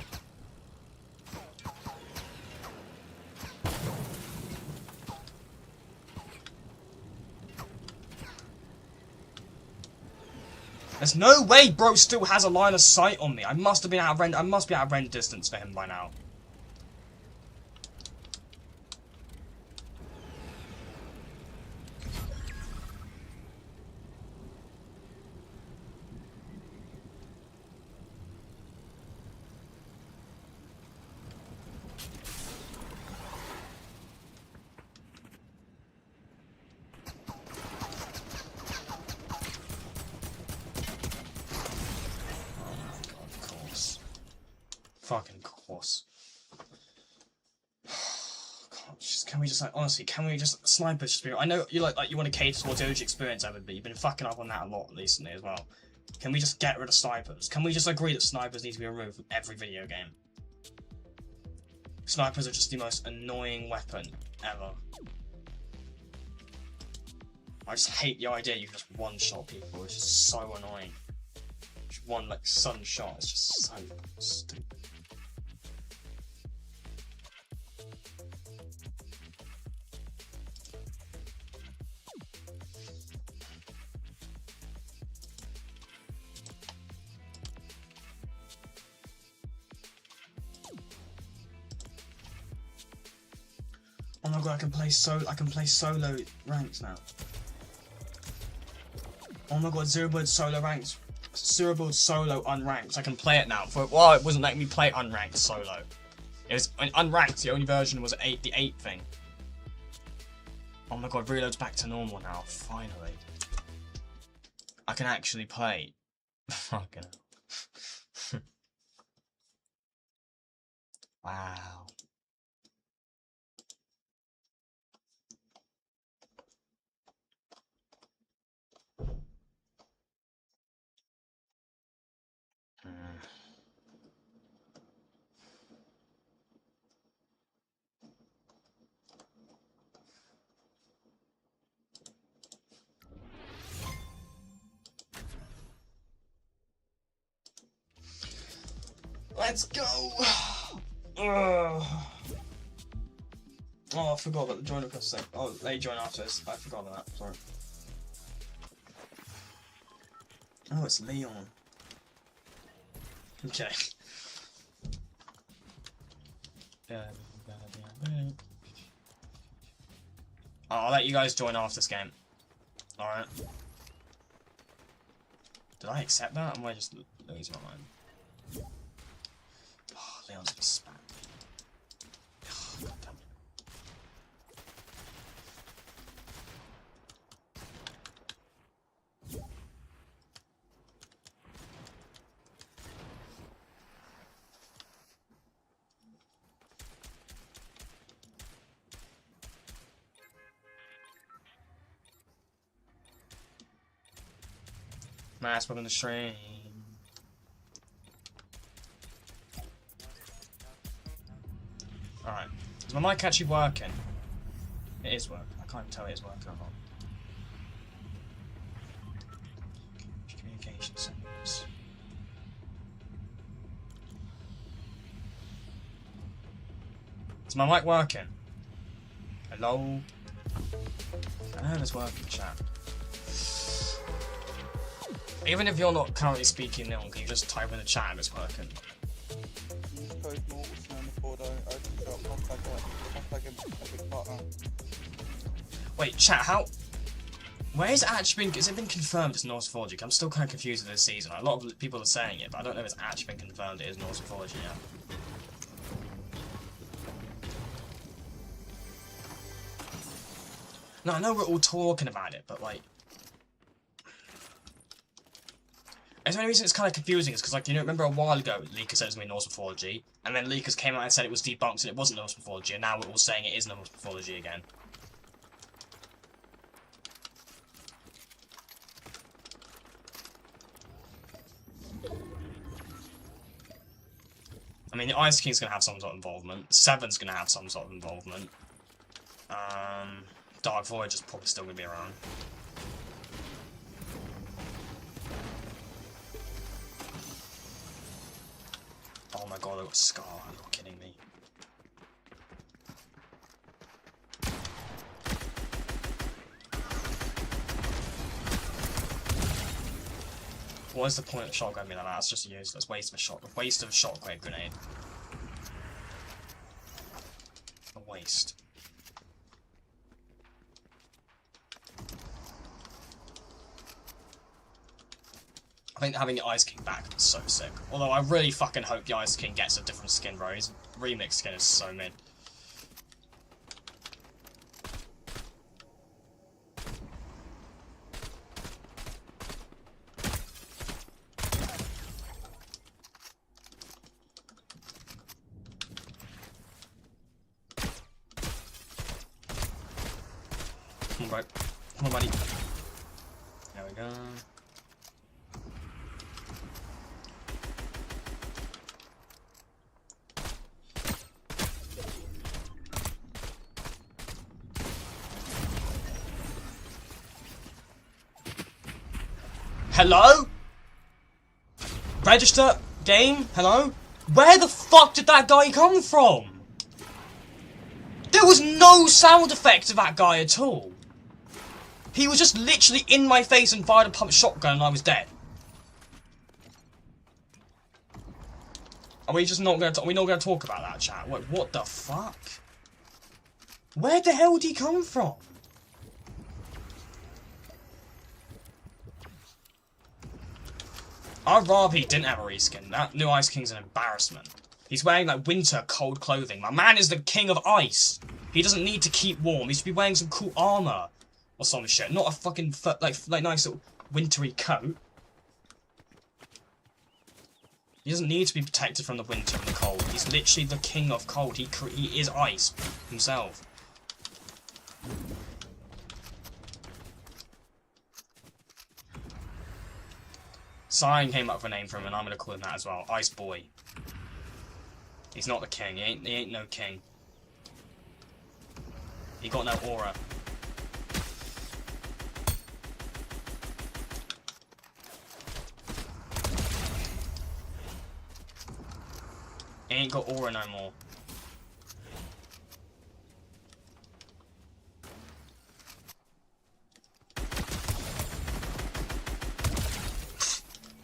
There's no way bro still has a line of sight on me. I must have been out of rent. I must be out of rent distance for him by now. Fucking course. Can we just like honestly? Can we just snipers just be? I know you like you want to cater towards the OG experience, Evan, but you've been fucking up on that a lot recently as well. Can we just get rid of snipers? Can we just agree that snipers need to be removed from every video game? Snipers are just the most annoying weapon ever. I just hate the idea you can just one-shot people. It's just so annoying. Just one like sudden shot. It's just so stupid. Oh my god, I can play solo ranks now. Oh my god, zero build solo ranks. Zero build solo unranked. I can play it now. For well, it wasn't letting me play unranked solo. It was unranked, the only version was the 8 thing. Oh my god, reload's back to normal now, finally. I can actually play. Fucking hell. Wow. Let's go! Ugh. Oh, I forgot about the join request thing. Oh, they join after this. I forgot about that. Sorry. Oh, it's Leon. Okay. Oh, I'll let you guys join after this game. Alright. Did I accept that? Or am I just losing my mind? Oh, Leon's gonna spam me. Oh, God damn it. Mass within the stream. Alright. Is my mic actually working? It is working. I can't even tell it is working or not. Communication settings. Is my mic working? Hello? I know it's working, chat. Even if you're not currently speaking now, can you just type in the chat if it's working? Wait, chat, how... Where is it actually been... Has it been confirmed it's Norsephology? I'm still kind of confused with this season. A lot of people are saying it, but I don't know if it's actually been confirmed it is Norsephology yet. No, I know we're all talking about it, but like... The only reason it's kind of confusing is because, like, you know, remember a while ago, Leaker said it was going to be Norse mythology, and then Leakers came out and said it was debunked and it wasn't Norse mythology, and now we're all saying it is Norse mythology again. I mean, the Ice King's going to have some sort of involvement, Seven's going to have some sort of involvement, Dark Voyage is probably still going to be around. Oh my god, I got Scar, you're kidding me. What is the point of shotgun me like that? That's just a useless waste of a shotgun grenade. A waste. I think having the Ice King back is so sick. Although I really fucking hope the Ice King gets a different skin, bro. His remix skin is so mid. Come on, bro. Come on, buddy. There we go. Hello? Register? Game? Hello? Where the fuck did that guy come from? There was no sound effect of that guy at all. He was just literally in my face and fired a pump shotgun and I was dead. Are we just not going to? Are we not going to talk about that, chat? What the fuck? Where the hell did he come from? I'd rather he didn't have a reskin. That new Ice King's an embarrassment. He's wearing like winter cold clothing. My man is the king of ice. He doesn't need to keep warm. He should be wearing some cool armor or some shit, not a fucking like nice little wintry coat. He doesn't need to be protected from the winter and the cold. He's literally the king of cold. He is ice himself. Siren came up with a name for him, and I'm gonna call him that as well. Ice Boy. He's not the king. He ain't no king. He got no aura. He ain't got aura no more.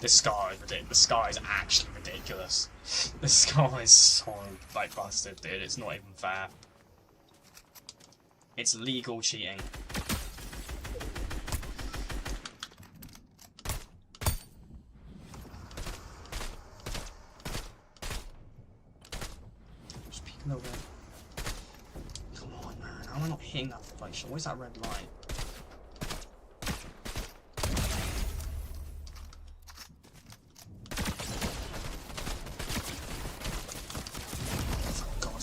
This scar is ridiculous. The scar is actually ridiculous. The scar is so, like, busted, dude. It's not even fair. It's legal cheating. Just peeking over. Come on, man. How am I not hitting that flashlight? Where's that red light?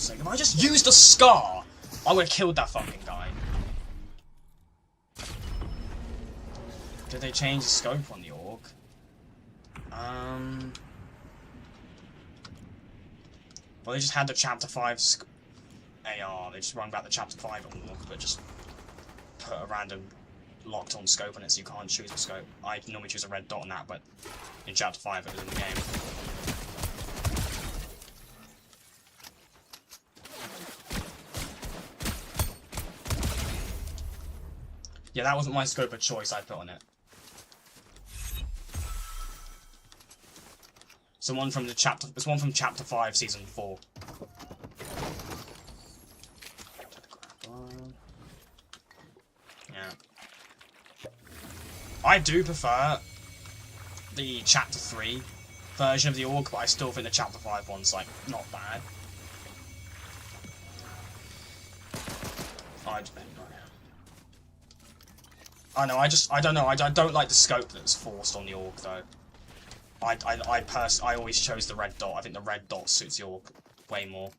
If I just used a scar, I would have killed that fucking guy. Did they change the scope on the orc? Well, they just had the Chapter 5 AR. They just run back the Chapter 5 on orc, but just put a random locked-on scope on it, so you can't choose a scope. I normally choose a red dot on that, but in Chapter 5 it was in the game. Yeah, that wasn't my scope of choice I put on it. It's one from Chapter 5, Season 4. Yeah. I do prefer the Chapter 3 version of the orc, but I still think the Chapter 5 one's, like, not bad. I know, I don't know, I don't like the scope that's forced on the orc, though. I always chose the red dot. I think the red dot suits the orc way more.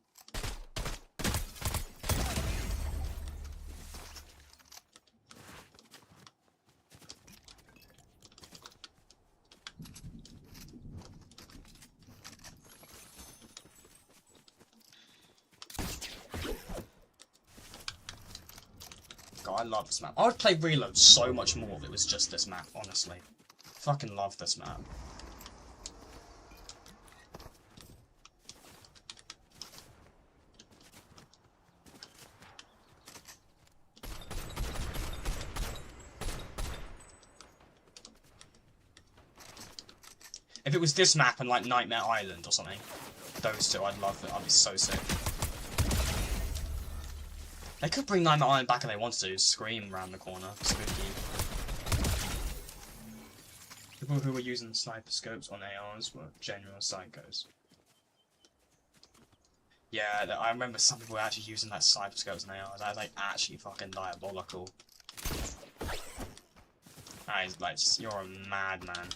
God, I love this map. I would play Reload so much more if it was just this map, honestly. Fucking love this map. If it was this map and like Nightmare Island or something, those two, I'd love it. I'd be so sick. They could bring Nightmare Island back if they wanted to. Scream around the corner. Spooky. People who were using sniper scopes on ARs were genuine psychos. Yeah, I remember some people were actually using that sniper scopes on ARs. That was like actually fucking diabolical. That is like, you're a madman.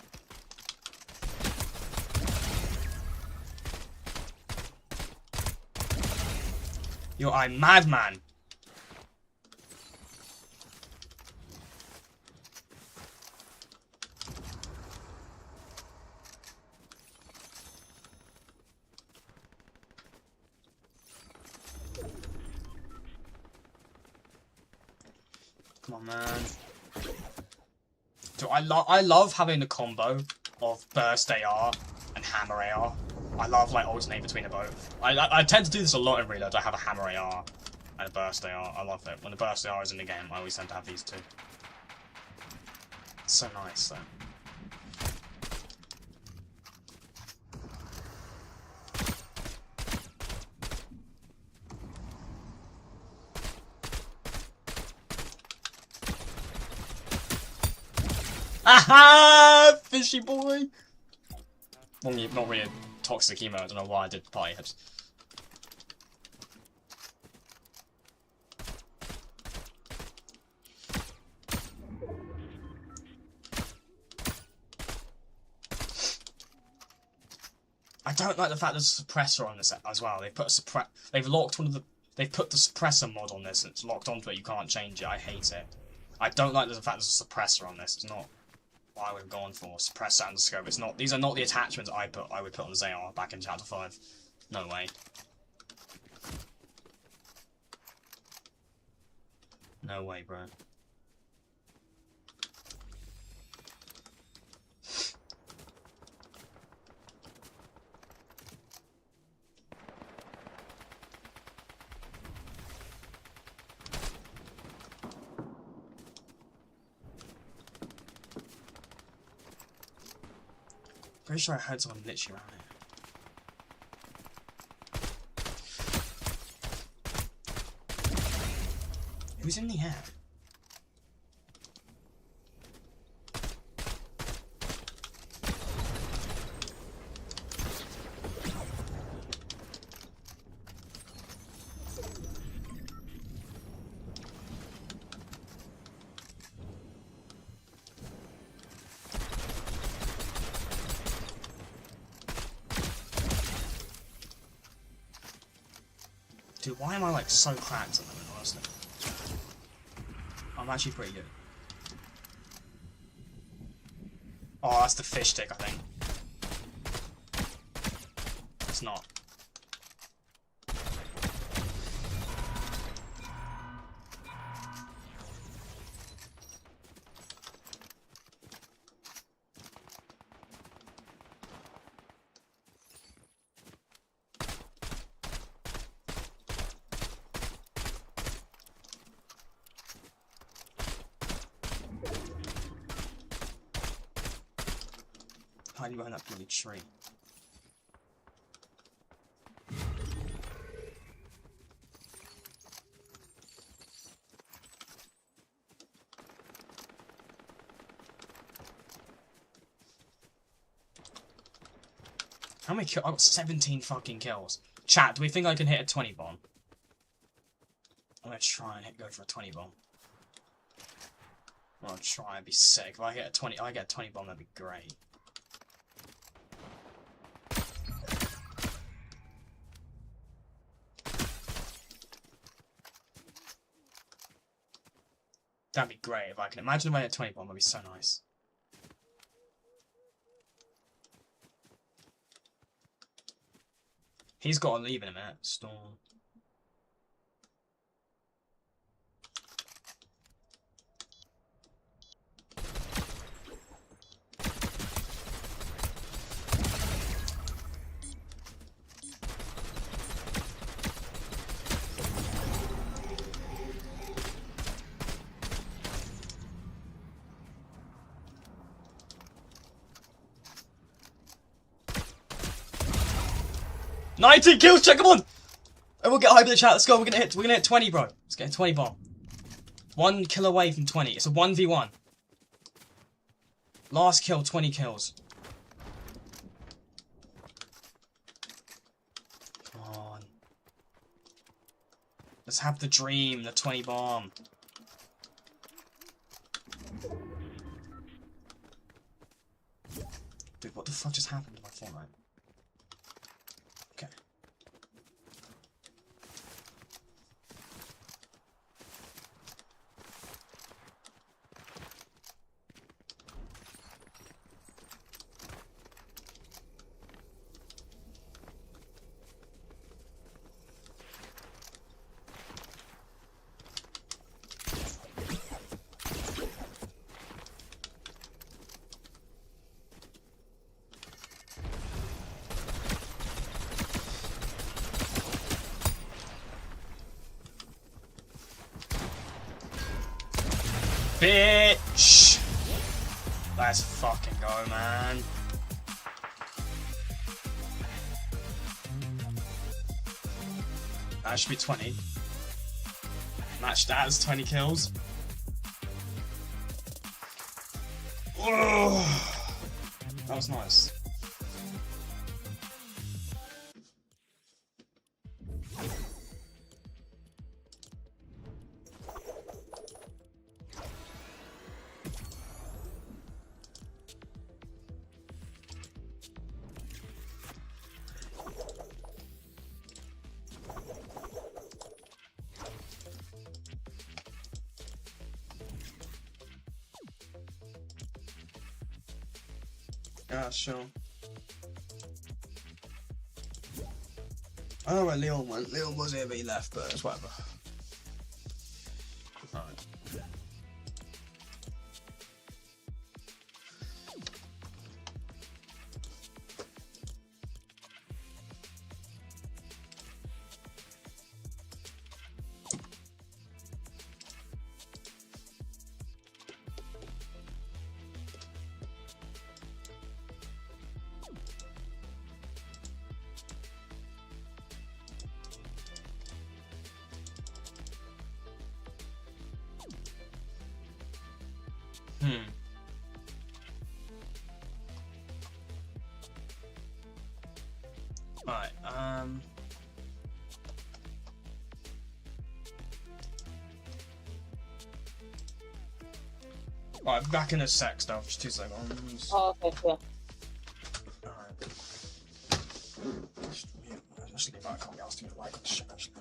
You're a madman. Come on, man. So I love having the combo of burst AR and hammer AR. I love like alternating between the both. I tend to do this a lot in Reload. I have a hammer AR and a burst AR. I love it. When the burst AR is in the game, I always tend to have these two. It's so nice, though. Aha! Fishy boy! Well, not really a toxic emo, I don't know why I did party hips. don't like the fact there's a suppressor on this as well. They put a They've locked one of the. They've put the suppressor mod on this, and it's locked onto it. You can't change it. I hate it. I don't like the fact there's a suppressor on this. It's not what I would have gone for. Suppressor and scope. It's not. These are not the attachments I would put on the ZR back in Chapter 5. No way. No way, bro. Pretty sure I heard someone literally around here. Who's in the air? Dude, why am I like so cracked at the moment, honestly? I'm actually pretty good. Oh, that's the fish stick, I think. It's not. Hiding behind that bloody tree. How many kills? I got 17 fucking kills. Chat, do we think I can hit a 20 bomb? I'm gonna try and go for a 20 bomb. I'm gonna try and be sick. If I get a 20 bomb, that'd be great. That'd be great if I can. Imagine if I hit 20 bomb, that'd be so nice. He's got to leave in a minute. Storm. "19 kills, check, come on! And we'll get hype in the chat, let's go, we're gonna hit 20, bro. Let's get a 20 bomb. 1 kill away from 20, it's a 1v1. Last kill, 20 kills. Come on. Let's have the dream, the 20 bomb. Dude, what the fuck just happened to my Fortnite? Okay. Bitch! Let's fucking go, man. That should be 20. Match that as 20 kills. Oh, that was nice. Yeah, sure. I don't know where Leon went. Leon was here, but he left, but it's whatever. Alright. Right, Right, back in a sec stuff, just 2 seconds. Oh, okay, cool. Alright. Just leave that, I can't be asked to get like on the shit, actually.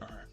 Alright.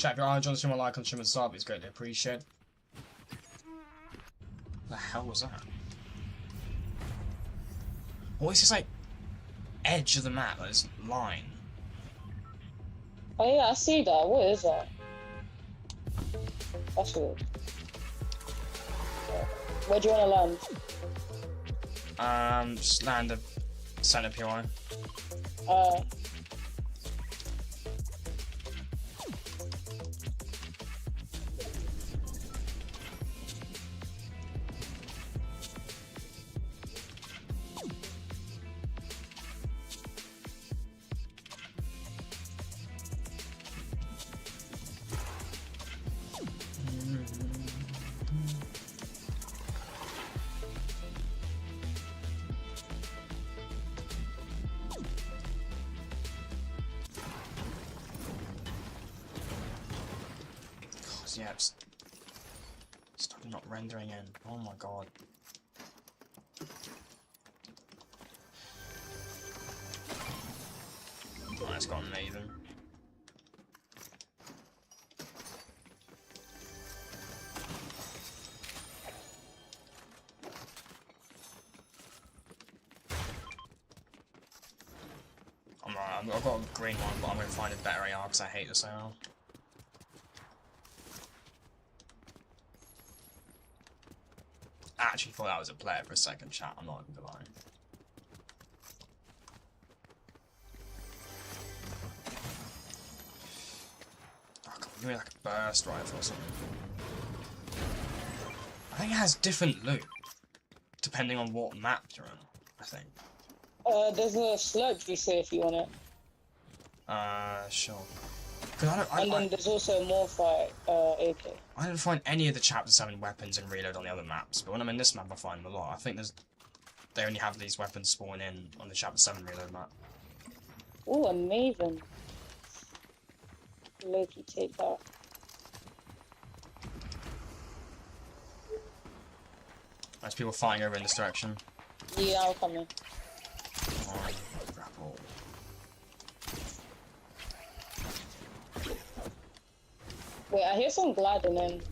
Chat, if you're enjoying the stream, like on stream and sub, it's greatly appreciated. The hell was that? What is this like edge of the map? Like this line. Oh yeah, I see that. What is that? That's weird. Where do you want to land? Just land a center POI. Yeah, it's not rendering in. Oh my god. Oh, that's gone amazing. I've got a green one, but I'm going to find a better AR because I hate this AR. I actually thought that was a player for a second, chat, I'm not even gonna lie. Oh, come on, give me like a burst rifle or something. I think it has different loot, depending on what map you're on, I think. There's a slurp you say if you want it. Sure. Then there's also more fight, AK. I didn't find any of the Chapter 7 weapons in Reload on the other maps, but when I'm in this map I find them a lot. I think they only have these weapons spawn in on the Chapter 7 Reload map. Ooh, a Maven. Loki, take that. There's people fighting over in this direction. Yeah, I'll come in. Grapple. Wait, I hear some gliding in.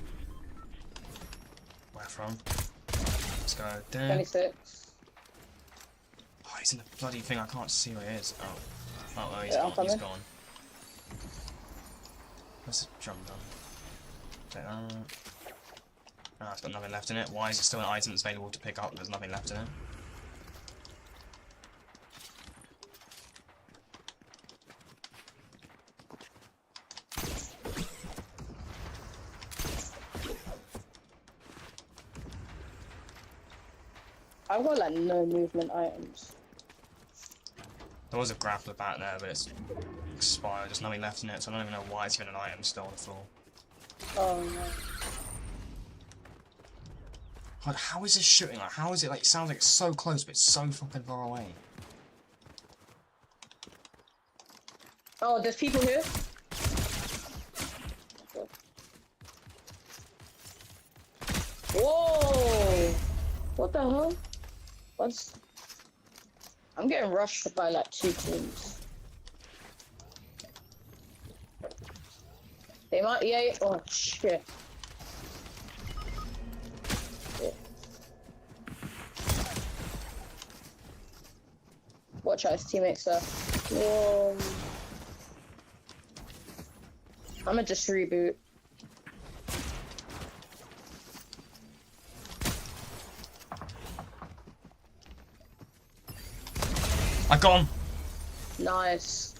Where from? Let's go there. 26. Oh, he's in the bloody thing, I can't see where he is. Oh, he's Yeah, gone, I'm he's coming. gone. Where's the jump done? Take that. Ah, it's got nothing left in it. Why is it still an item that's available to pick up? There's nothing left in it. I've got like no movement items. There was a grappler back there, but it's expired. There's nothing left in it, so I don't even know why it's even an item still on the floor. Oh no. God, how is this shooting? Like, how is it like? It sounds like it's so close, but it's so fucking far away. Oh, there's people here? Whoa! What the hell? What's... I'm getting rushed by like 2 teams. They might... Yeah, oh shit. Watch out, his teammates there. Whoa. I'ma just reboot. I got him! Nice.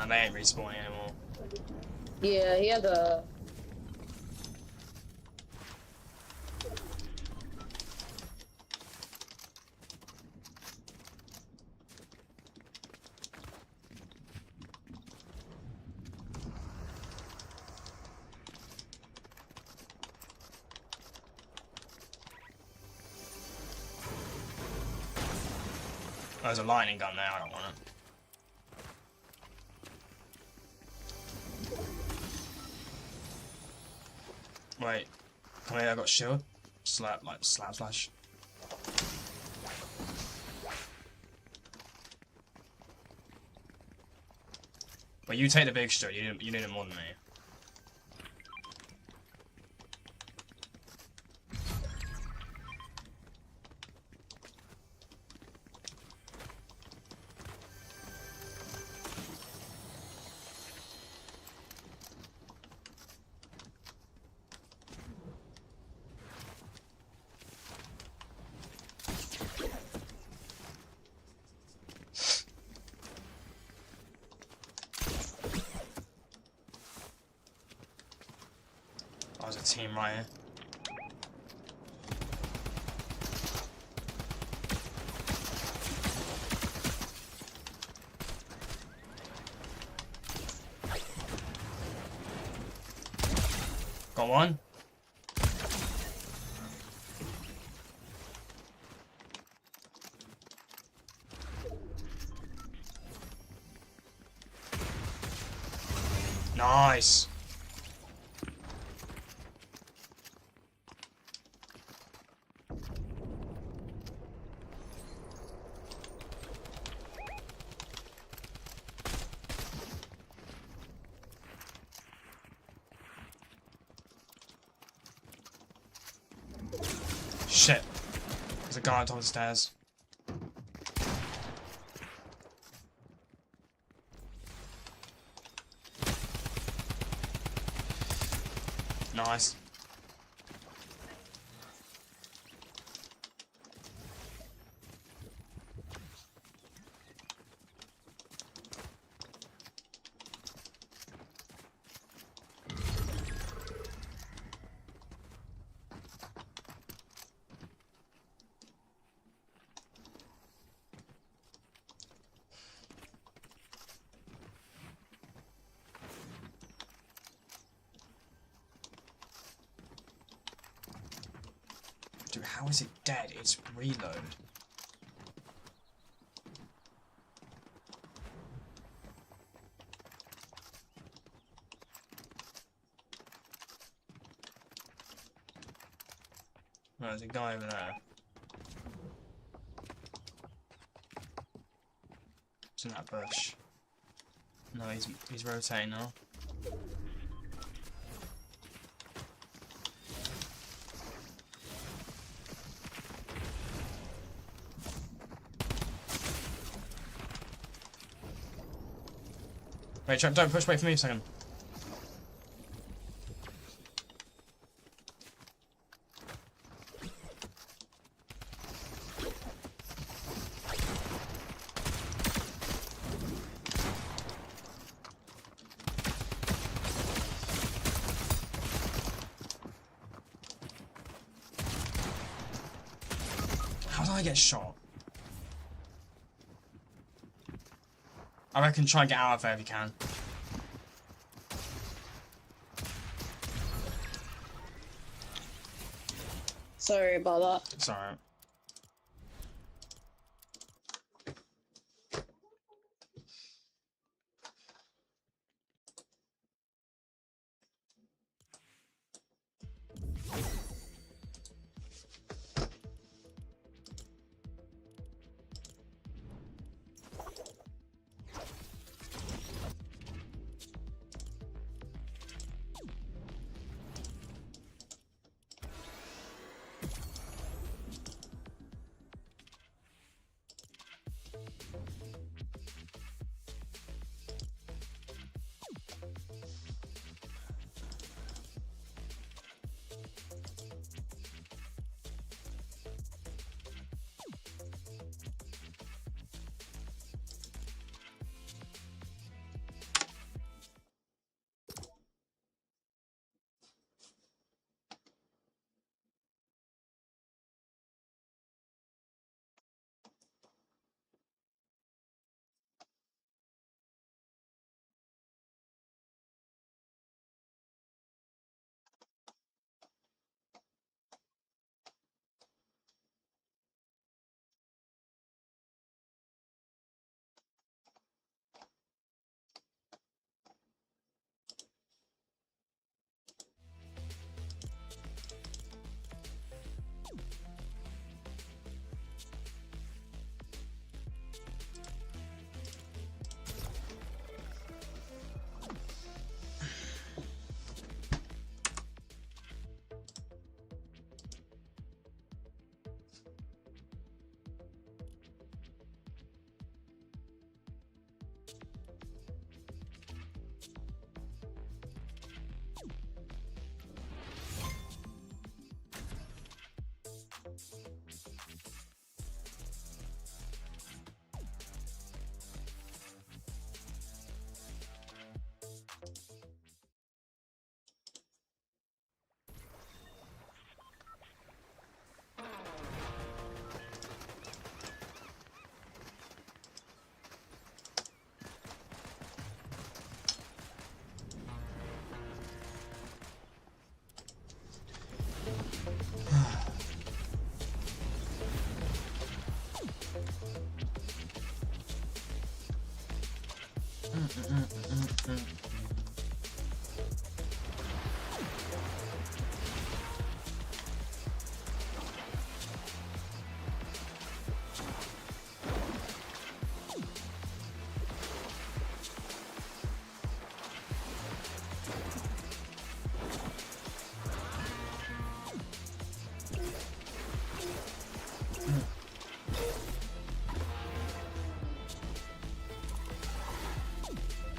They ain't respawning anymore. Yeah, he had a... There's a lightning gun there, I don't want it. Wait, come here, I got shield. Slap slash. But you take the big shot. You need it more than me. There's a team right here. Got one. Nice. Shit. There's a guy on top of the stairs. Nice. Dude, how is it dead? It's reload. Oh, there's a guy over there. It's in that bush. No, he's rotating now. Wait, don't push away from me a second. How did I get shot? I reckon try and get out of there if you can. Sorry about that. It's alright.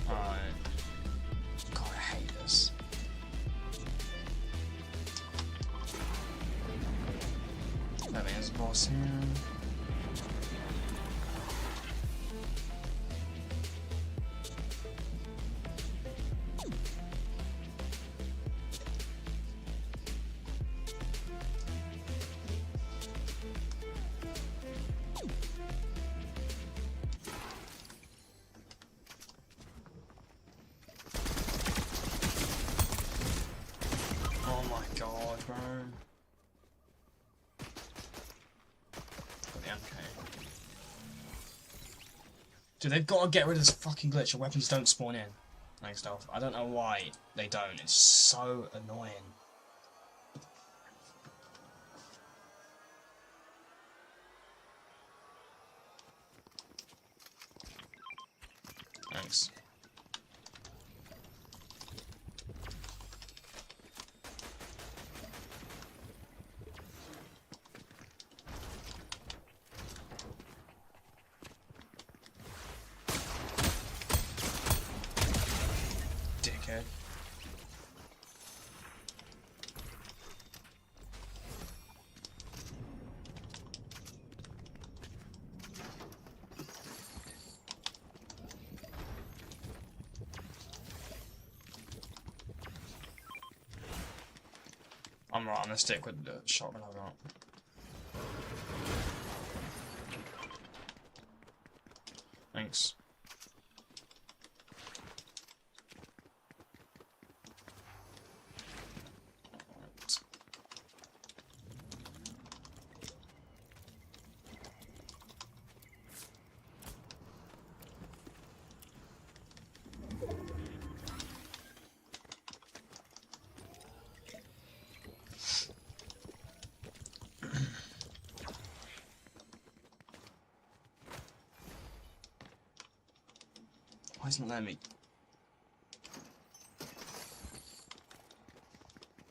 Alright. God, I hate this. That means boss here. Oh my god, bro. Got the MK. Dude, they've got to get rid of this fucking glitch. Your weapons don't spawn in. Like stuff. I don't know why they don't. It's so annoying. Thanks. Dickhead. I'm right, I'm gonna stick with the shotgun I got. Thanks. Alright. Why isn't it letting me?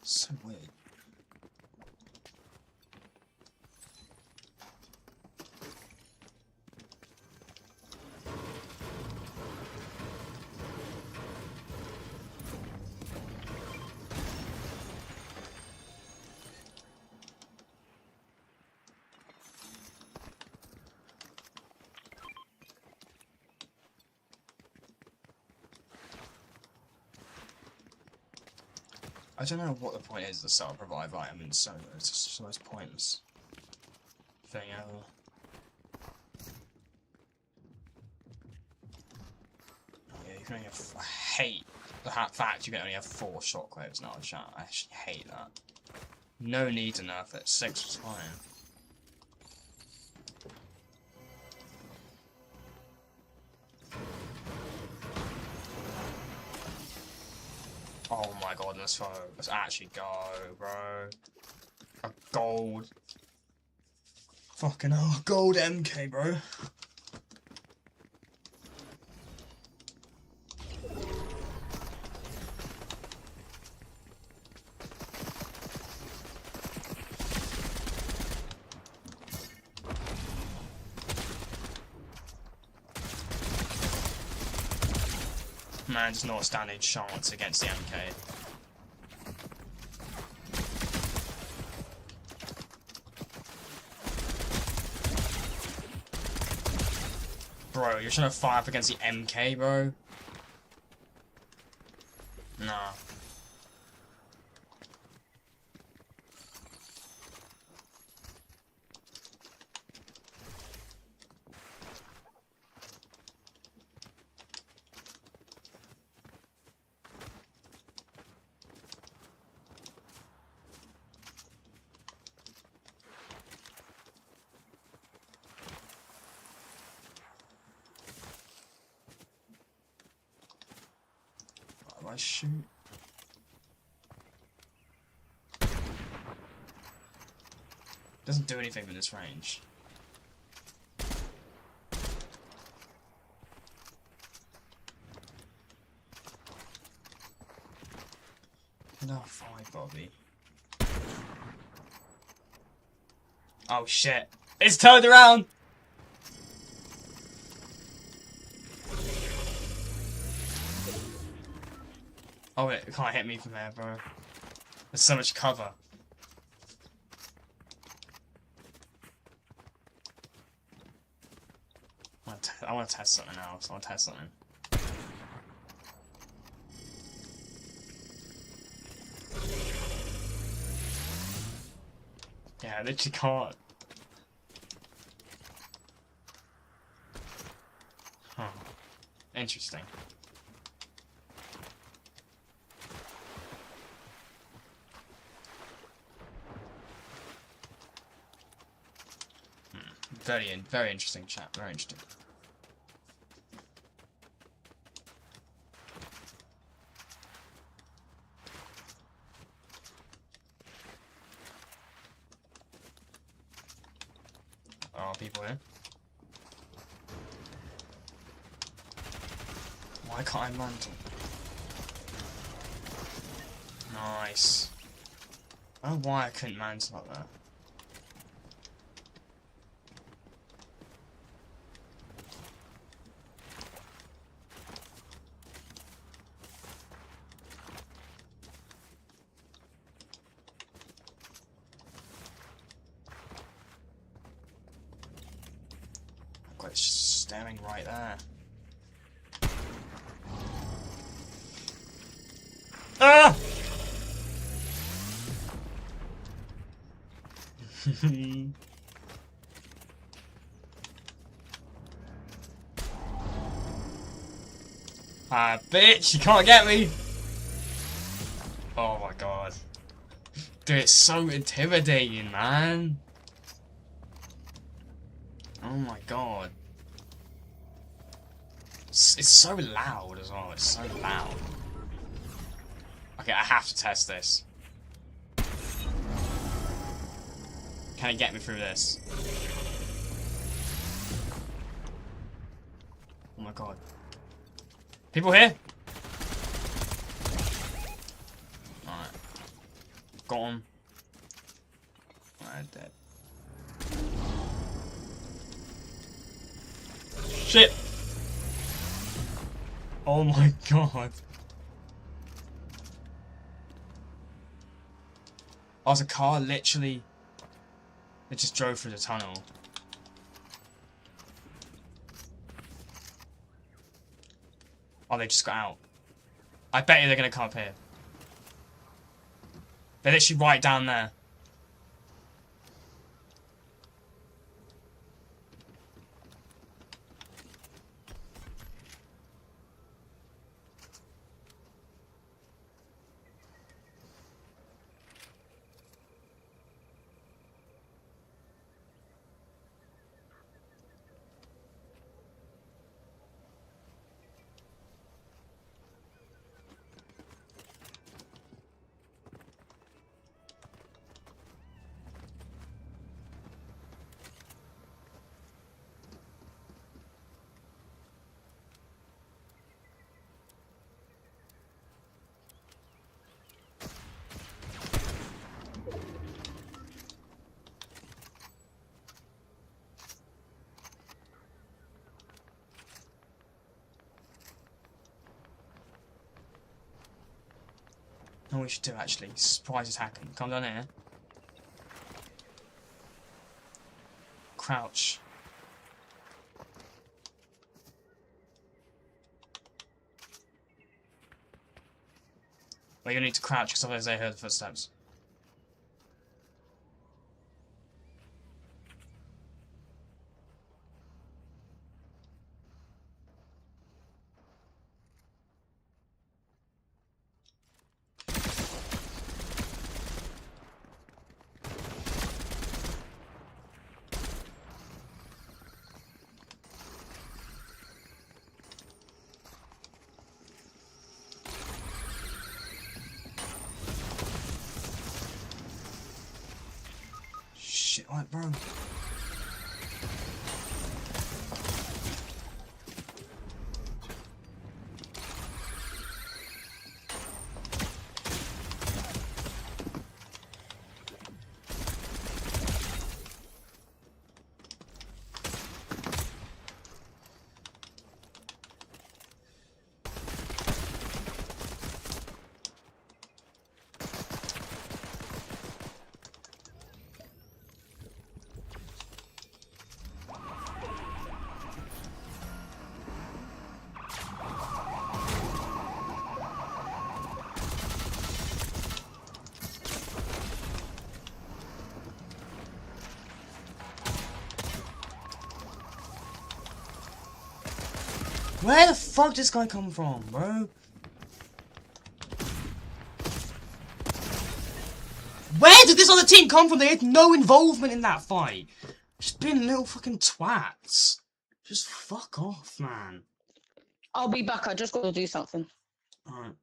So weird. I don't know what the point is of the self-revive item in solo. It's just the most pointless thing ever. Yeah, you can only have. I hate the fact you can only have 4 shockwaves now. Chat. I actually hate that. No need to nerf it. 6 was fine. Oh my god, let's go. Let's actually go, bro. A gold. Fucking hell, gold MK, bro. Man, just not a standing chance against the MK. Bro, you're trying to fire up against the MK, bro? Nah. I shoot? Doesn't do anything with this range. No, fine, Bobby. Oh shit! It's turned around. Oh, it can't hit me from there, bro. There's so much cover. I want to test something else. I want to test something. Yeah, I literally can't. Huh. Interesting. Very interesting chat. Very interesting. Are people here? Why can't I mantle? Nice. I don't know why I couldn't mantle like that. Got it staring right there. Ah! Ah, bitch! You can't get me! Oh my god. Dude, it's so intimidating, man. Oh my god. It's so loud as well. It's so loud. Okay, I have to test this. Can it get me through this? Oh my god. People here? Alright. Got him. Alright, dead. Shit! Oh my god. Oh, there's a car literally... It just drove through the tunnel. Oh, they just got out. I bet you they're gonna come up here. They're literally right down there. No, we should do actually. Surprise attacking. Come down here. Crouch. Well, you need to crouch because otherwise they heard the footsteps. Alright, bro. Where the fuck did this guy come from, bro? Where did this other team come from? They had no involvement in that fight. Just being little fucking twats. Just fuck off, man. I'll be back. I just got to do something. Alright.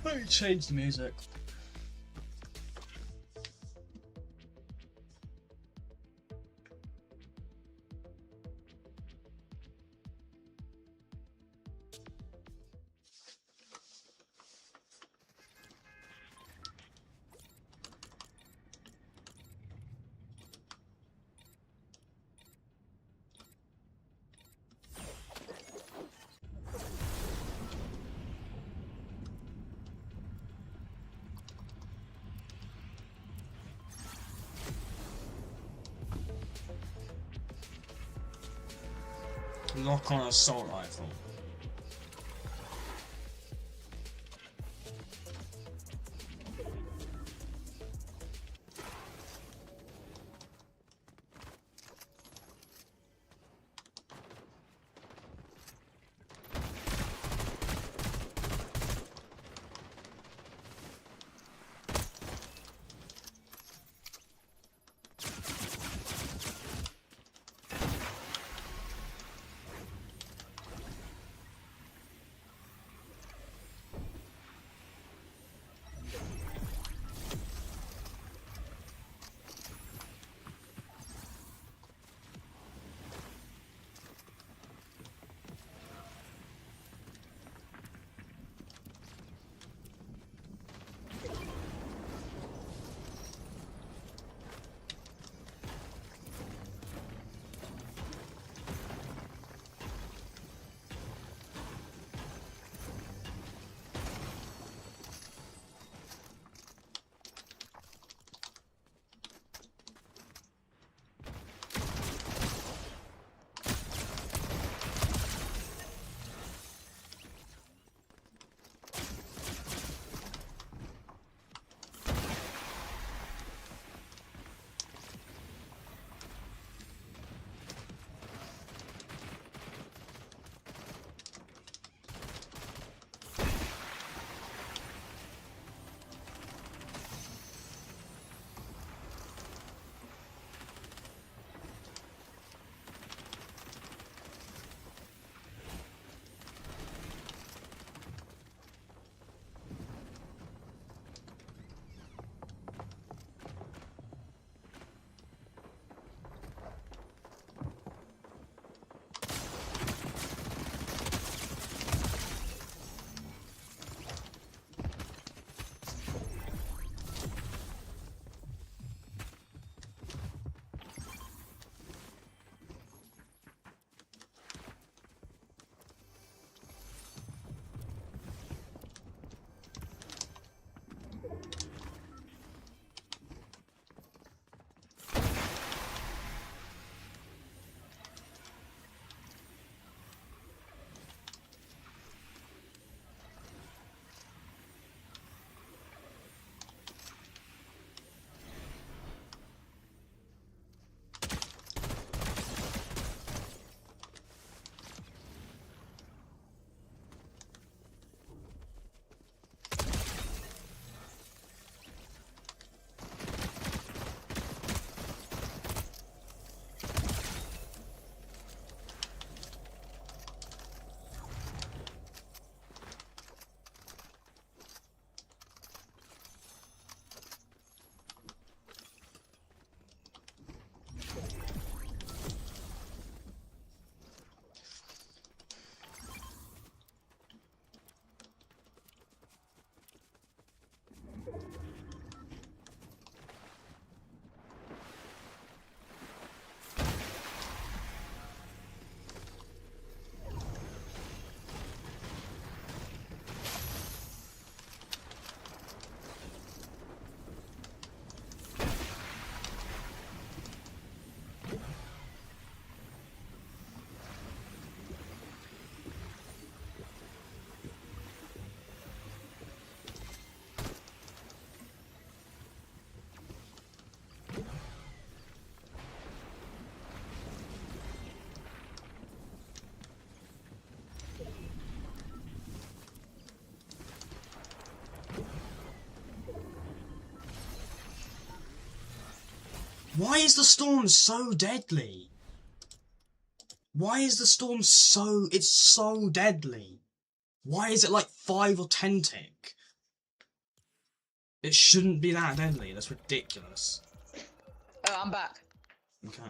Let me change the music. Lock on assault rifle. Why is the storm so deadly? Why is the storm so... It's so deadly. Why is it like 5 or 10 tick? It shouldn't be that deadly. That's ridiculous. Oh, I'm back. Okay.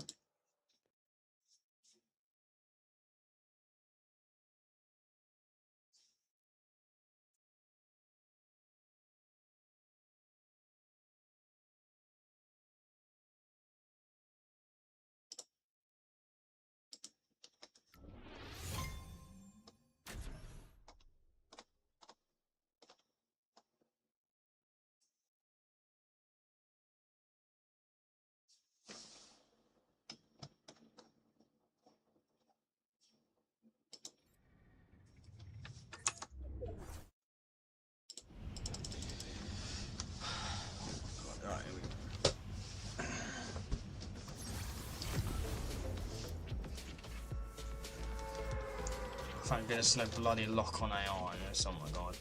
Alright, here we go. Thank goodness no bloody lock on AR in this, oh my god.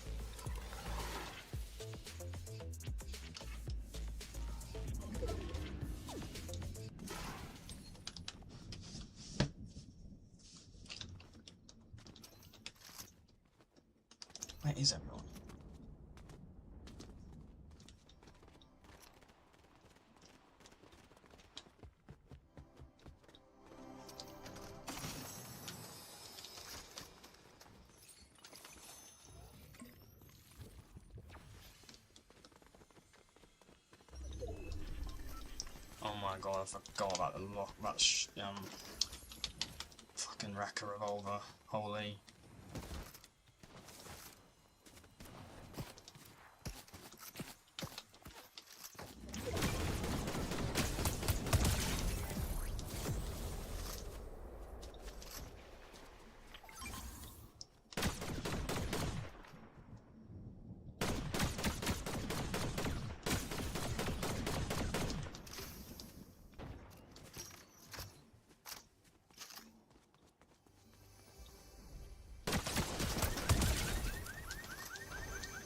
Where is everyone? Oh my god, I forgot about the lock, that fucking Wrecker revolver. Holy.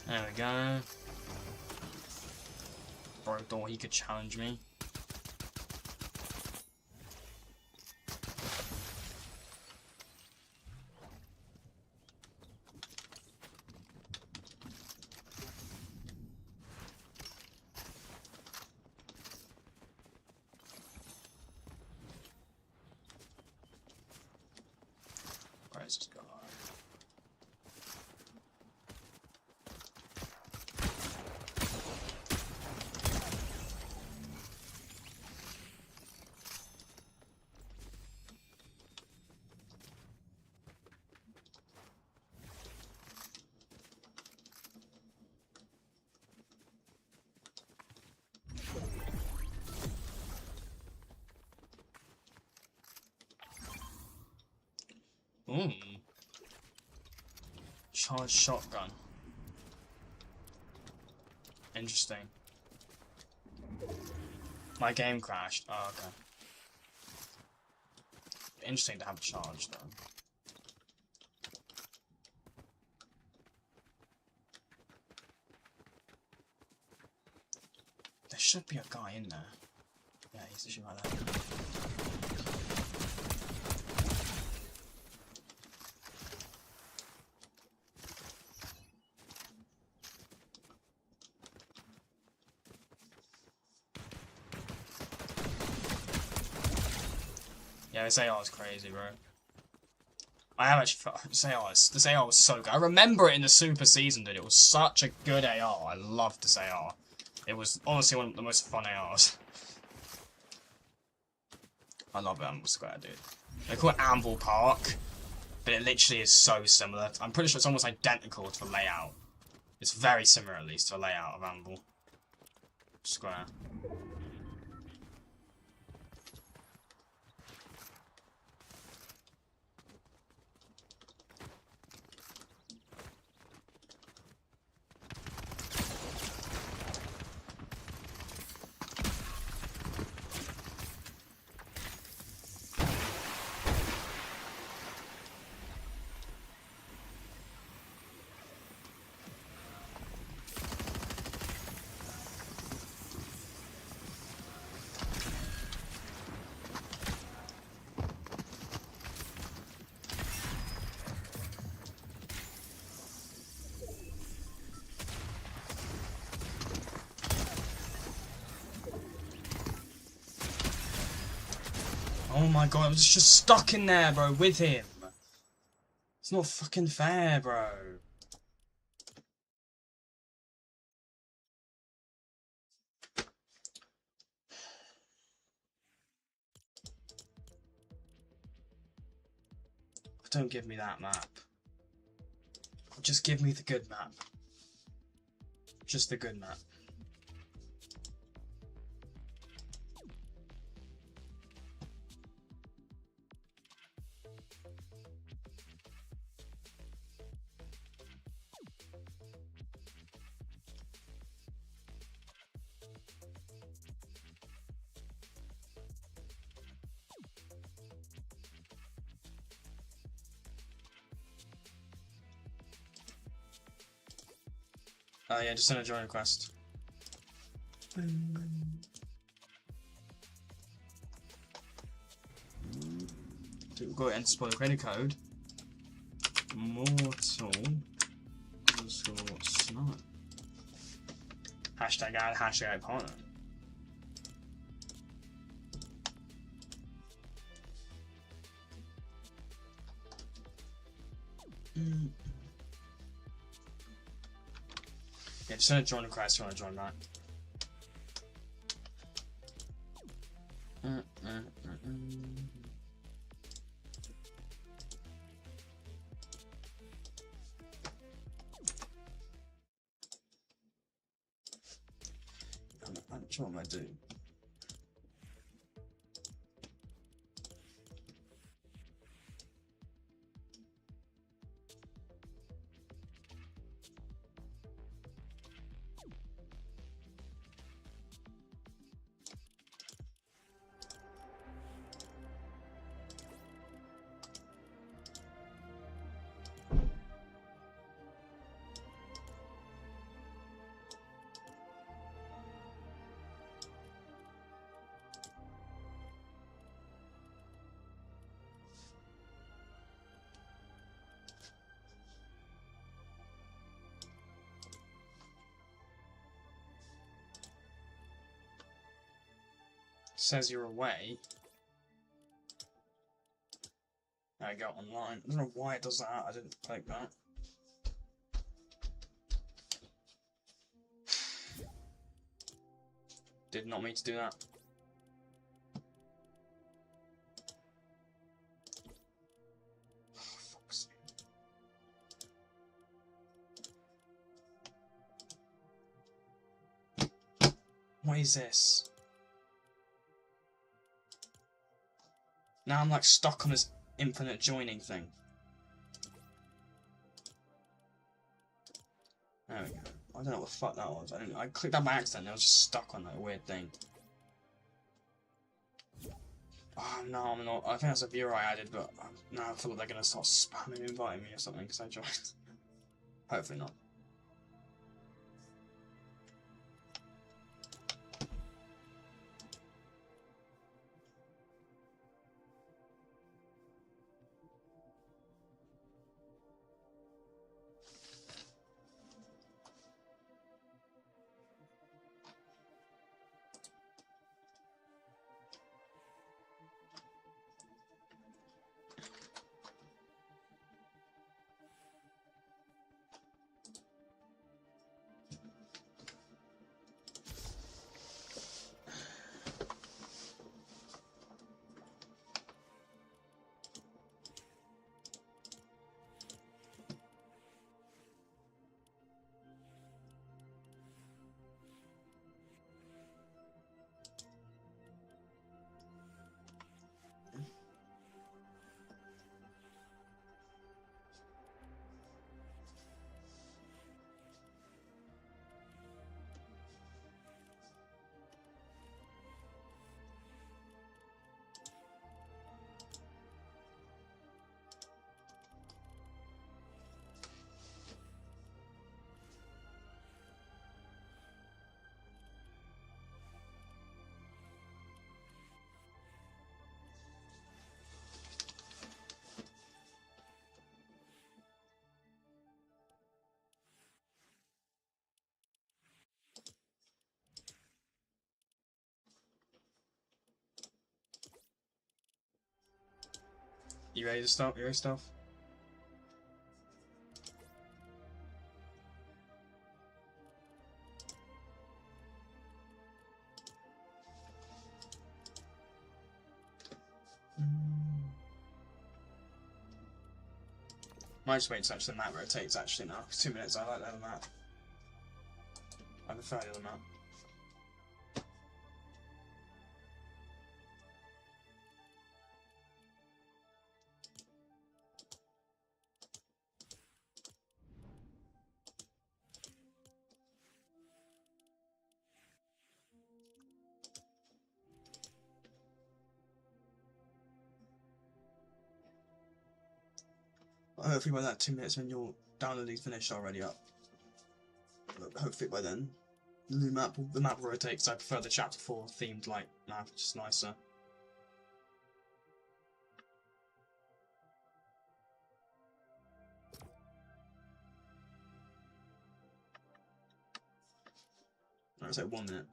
There we go. Bro thought he could challenge me. Where is this guy? Ooh. Charged shotgun. Interesting. My game crashed. Oh, okay. Interesting to have a charge, though. There should be a guy in there. Yeah, he's literally right there. Yeah, this AR is crazy, bro. I have actually... This AR was so good. I remember it in the Super Season, dude. It was such a good AR. I loved this AR. It was honestly one of the most fun ARs. I love Anvil Square, dude. They call it Anvil Park, but it literally is so similar. I'm pretty sure it's almost identical to the layout. It's very similar, at least, to the layout of Anvil Square. Oh my god, I was just stuck in there, bro, with him. It's not fucking fair, bro. Don't give me that map. Just give me the good map. Just the good map. Oh yeah, just send a join request. Go ahead and spoil the credit code. Mortal _ snipe. Hashtag ad, hashtag partner. Yeah, just send a join request if you want to join that. I'm not sure what am I doing. Says you're away. I go online. I don't know why it does that. I didn't click that. Did not mean to do that. Oh, fuck's sake. What is this? Now I'm like stuck on this infinite joining thing. There we go. I don't know what the fuck that was. I clicked that by accident and I was just stuck on that weird thing. Oh no, I'm not. I think that's a viewer I added, but now I feel like they're gonna start spamming inviting me or something because I joined. Hopefully not. You ready to start your stuff? Might just wait to actually the map rotates actually now. 2 minutes, I like that map. I prefer the other map. Hopefully by that 2 minutes when your downloading's finished already up. Hopefully by then. The map will rotate because I prefer the chapter 4 themed like map, it's just nicer. Alright, it's like 1 minute.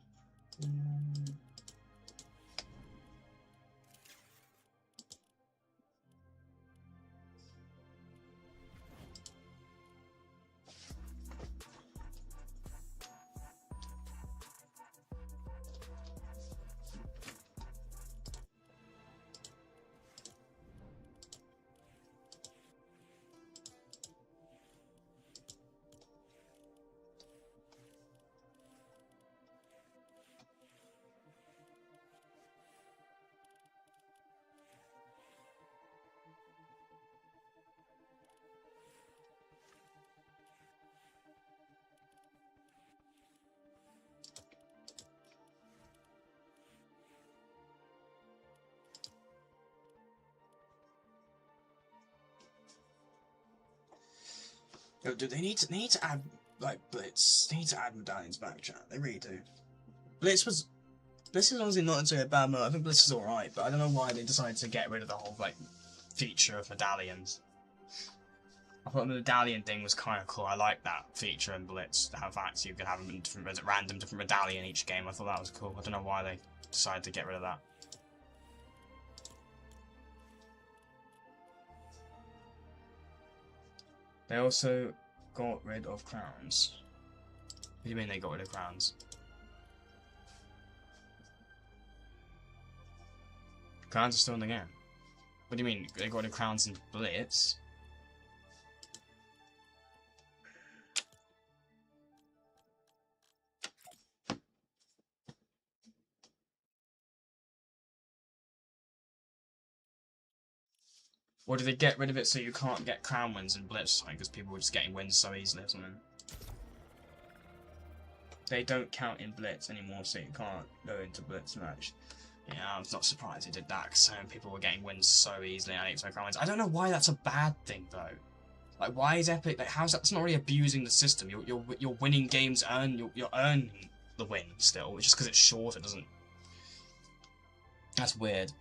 Yo, dude, they need to add like Blitz. They need to add medallions back, chat. They really do. Blitz is honestly not necessarily a bad mode. I think Blitz is alright, but I don't know why they decided to get rid of the whole like feature of medallions. I thought the medallion thing was kind of cool. I like that feature in Blitz. The fact you could have a random different medallion each game. I thought that was cool. I don't know why they decided to get rid of that. They also got rid of crowns. What do you mean they got rid of crowns? Crowns are still in the game. What do you mean they got rid of crowns in Blitz? Or did they get rid of it so you can't get crown wins in Blitz because people were just getting wins so easily or something? They don't count in Blitz anymore, so you can't go into Blitz match. Yeah, I was not surprised they did that because so many people were getting wins so easily and so crown wins. I don't know why that's a bad thing though. Like, why is Epic? Like, how's that? That's not really abusing the system. You're winning games, you're earning the win still. Just because it's shorter doesn't. That's weird.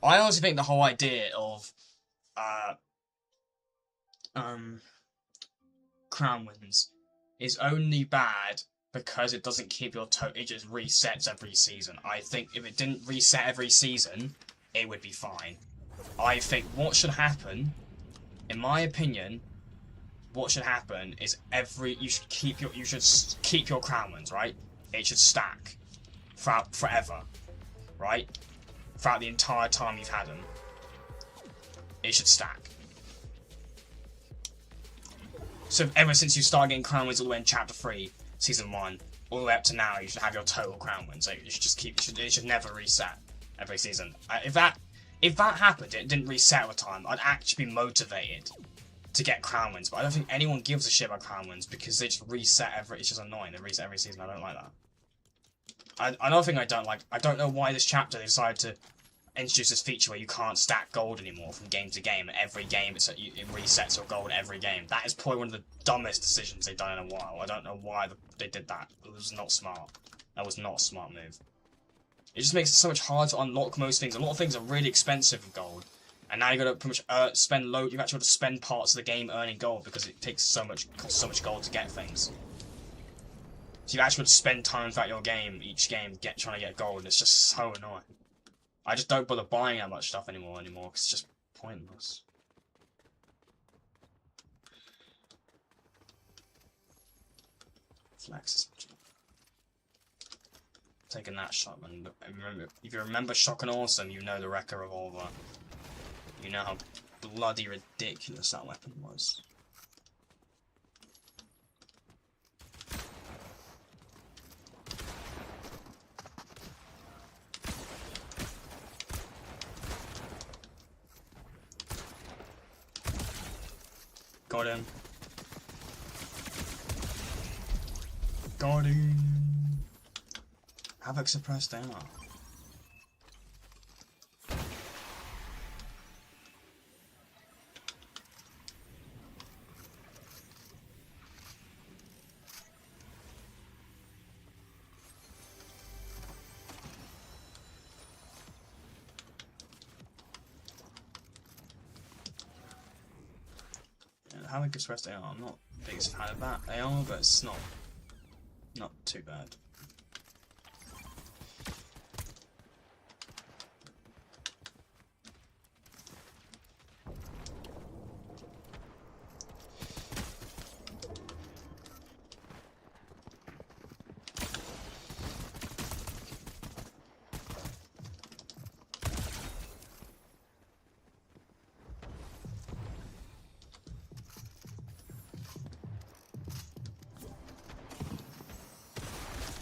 I honestly think the whole idea of crown wins is only bad because it doesn't keep your it just resets every season. I think if it didn't reset every season, it would be fine. I think what should happen, in my opinion, what should happen is you should keep your crown wins, right? It should stack forever, right? Throughout the entire time you've had them, it should stack. So ever since you started getting crown wins all the way in Chapter 3, Season 1, all the way up to now, you should have your total crown wins. Like, you should just keep. It should never reset every season. If that happened, it didn't reset all the time, I'd actually be motivated to get crown wins. But I don't think anyone gives a shit about crown wins because they just reset it's just annoying. They reset every season. I don't like that. Another thing I don't like, I don't know why this chapter they decided to introduce this feature where you can't stack gold anymore from game to game. Every game it resets your gold every game. That is probably one of the dumbest decisions they've done in a while. I don't know why they did that. It was not smart. That was not a smart move. It just makes it so much harder to unlock most things. A lot of things are really expensive with gold. And now you gotta pretty much spend load. You've actually got to spend parts of the game earning gold because it costs so much gold to get things. So you actually got to spend time throughout your game, each game, trying to get gold, and it's just so annoying. I just don't bother buying that much stuff anymore, because it's just pointless. Flex. Taking that shotgun. Remember, if you remember Shotgun Awesome, you know the Wrecker Revolver. You know how bloody ridiculous that weapon was. Got him. Got him. Havoc suppressed ammo. Havoc suppressed AR. I'm not the biggest fan of that AR, but it's not too bad.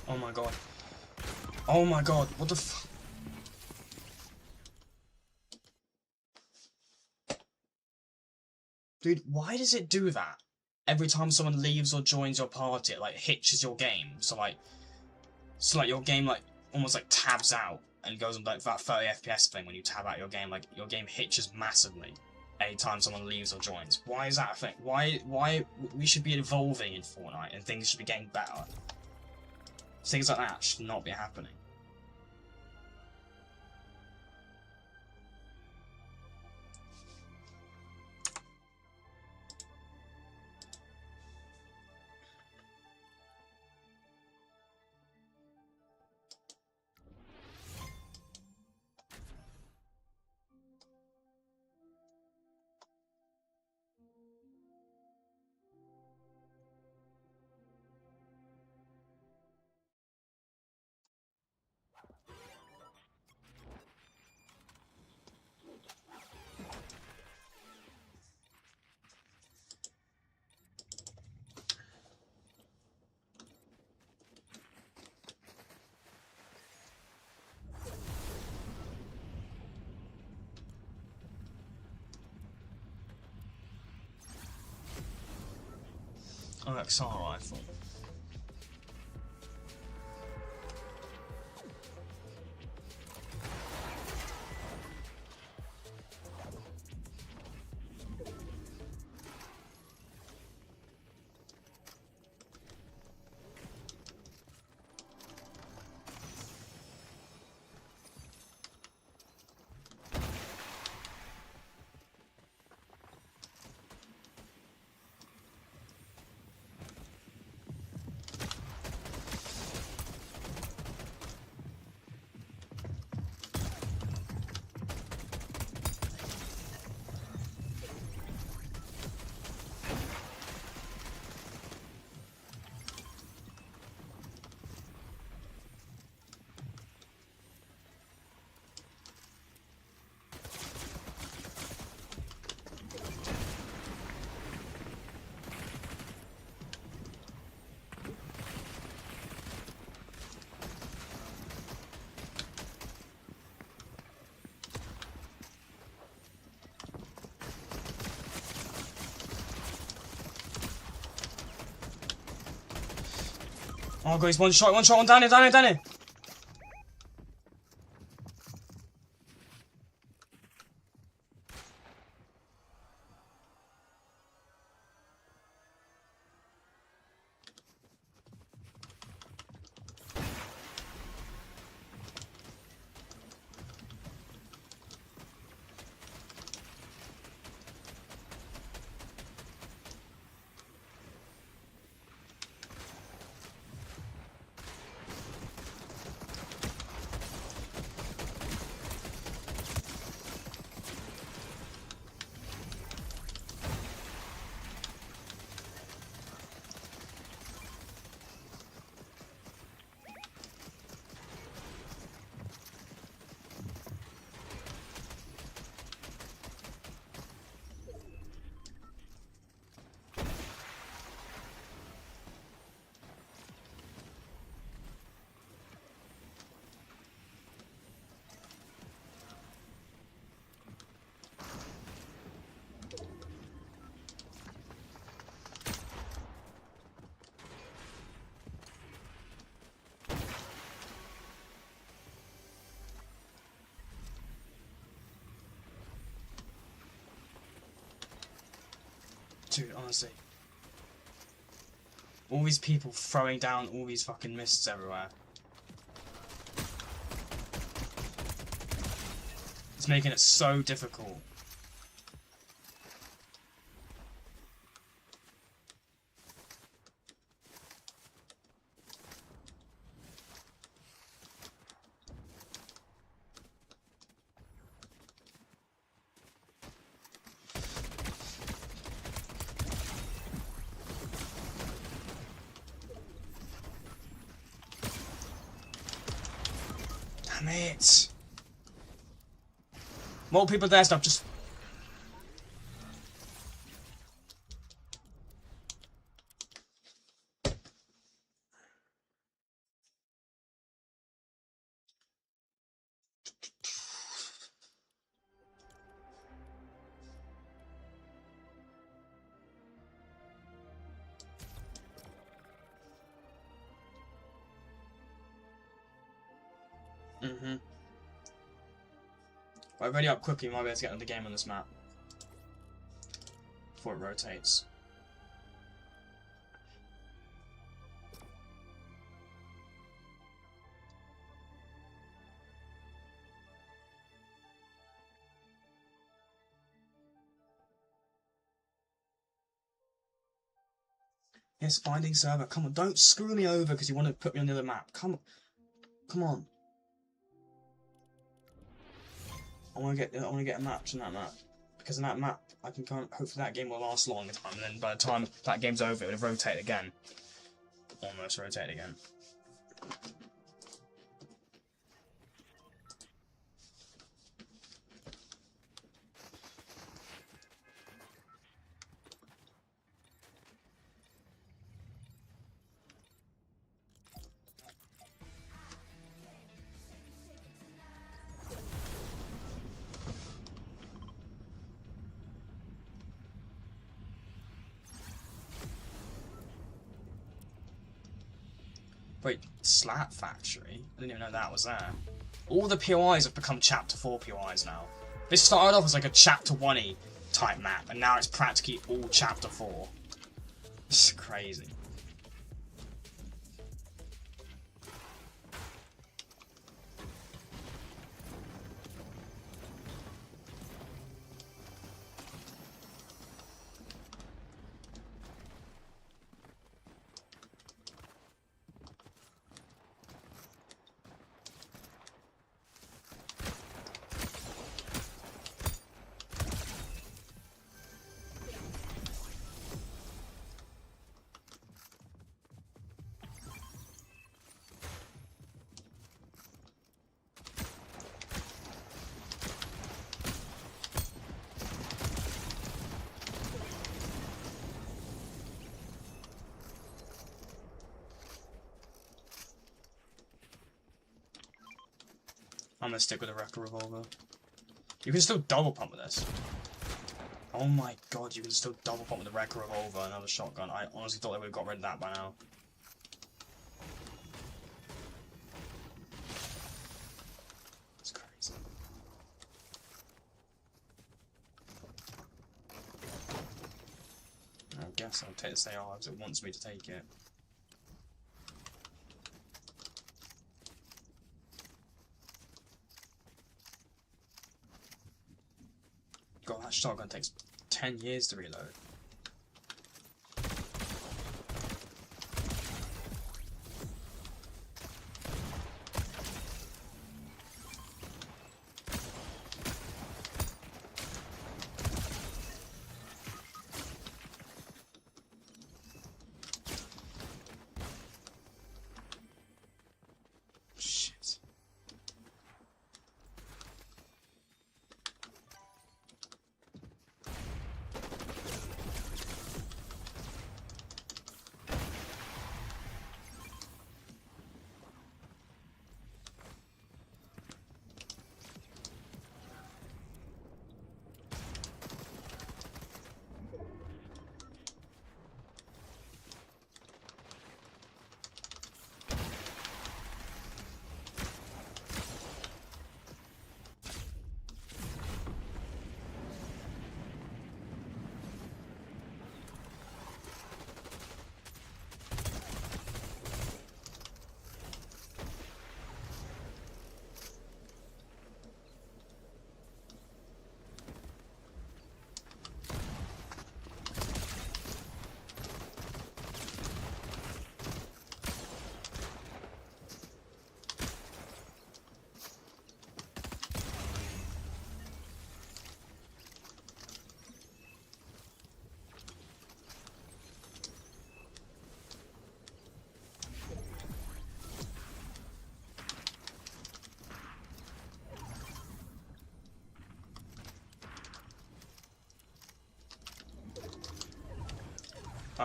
Oh my god. Oh my god, what the f- Dude, why does it do that? Every time someone leaves or joins your party, it like hitches your game. So like your game like almost like tabs out and goes on like that 30 FPS thing when you tab out your game, like your game hitches massively anytime someone leaves or joins. Why is that a thing? Why we should be evolving in Fortnite and things should be getting better. Things like that should not be happening. Oh, XR rifle. Oh god, he's one shot, one down here. Dude, honestly. All these people throwing down all these fucking mists everywhere. It's making it so difficult. Damn it! More people there, stop just. Mm-hmm. If I ready up quickly, we might be able to get on the game on this map. Before it rotates. Yes, finding server. Come on, don't screw me over because you want to put me on the other map. Come on. Come on. I want to get a match on that map. Because on that map, I can hopefully that game will last a longer time, and then by the time that game's over, it'll rotate again. Almost rotate again. Wait, Slat Factory? I didn't even know that was there. All the POIs have become Chapter 4 POIs now. This started off as like a Chapter 1-y type map, and now it's practically all Chapter 4. This is crazy. I'm gonna stick with a Wrecker Revolver. You can still double pump with this. Oh my god, you can still double pump with the Wrecker Revolver and another shotgun. I honestly thought they would have got rid of that by now. It's crazy. I guess I'll take this AR because it wants me to take it. God, that shotgun takes 10 years to reload. Shit.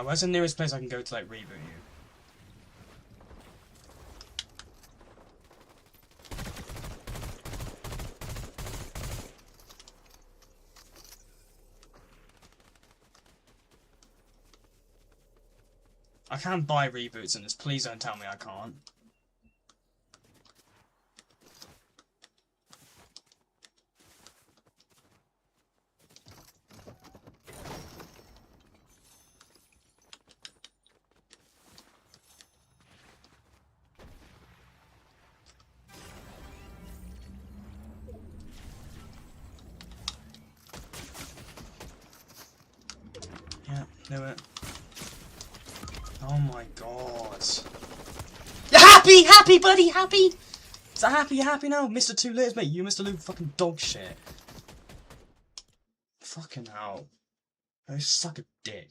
Where's the nearest place I can go to like reboot you? I can buy reboots in this. Please don't tell me I can't. Yeah, knew it. Oh my god. You're happy! Happy, buddy! Happy! Is that happy? You happy now? Mr. 2 Layers, mate. You, Mr. Luke, fucking dog shit. Fucking hell. I suck a dick.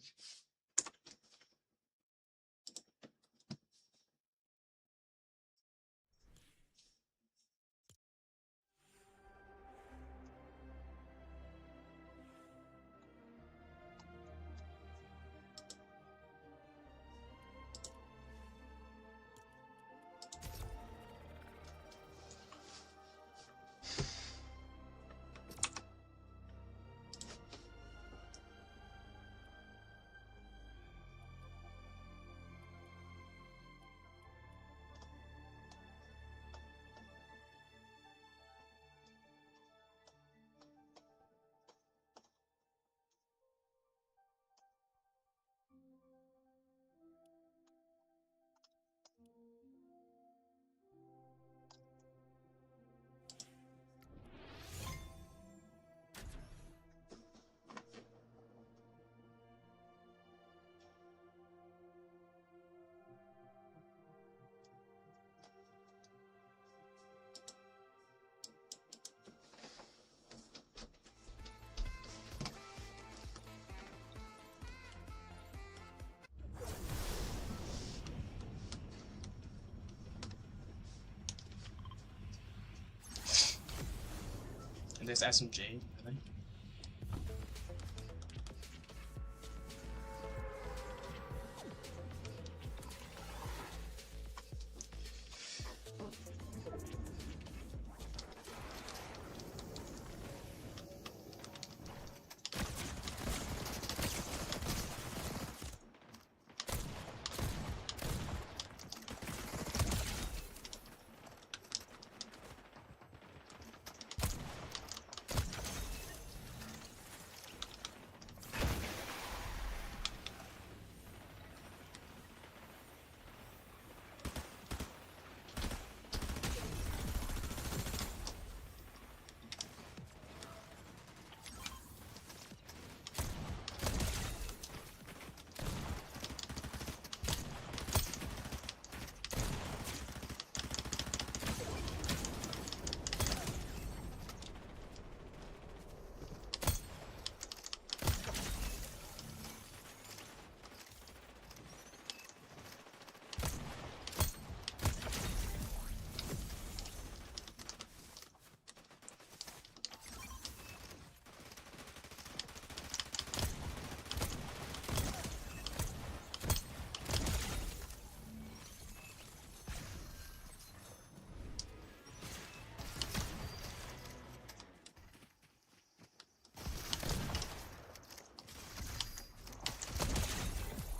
And there's SMG, really?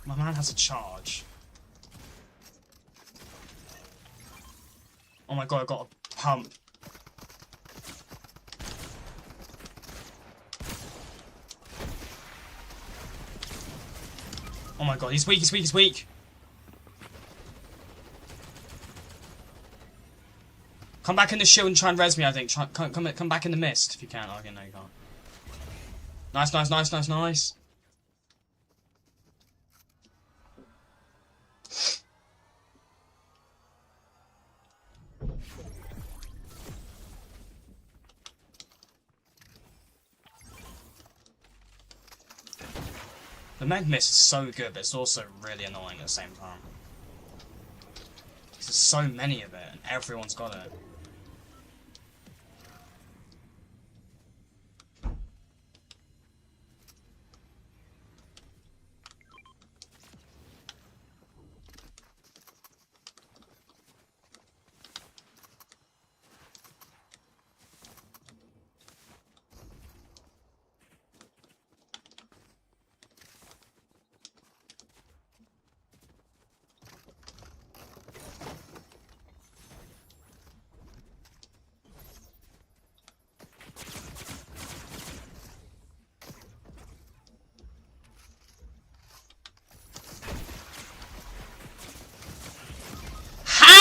My man has a charge. Oh my god, I got a pump. Oh my god, he's weak, he's weak, he's weak. Come back in the shield and try and res me, I think. Come back in the mist if you can. Oh, okay, no, you can't. Nice, nice, nice, nice, nice. The med mist is so good, but it's also really annoying at the same time. There's so many of it, and everyone's got it.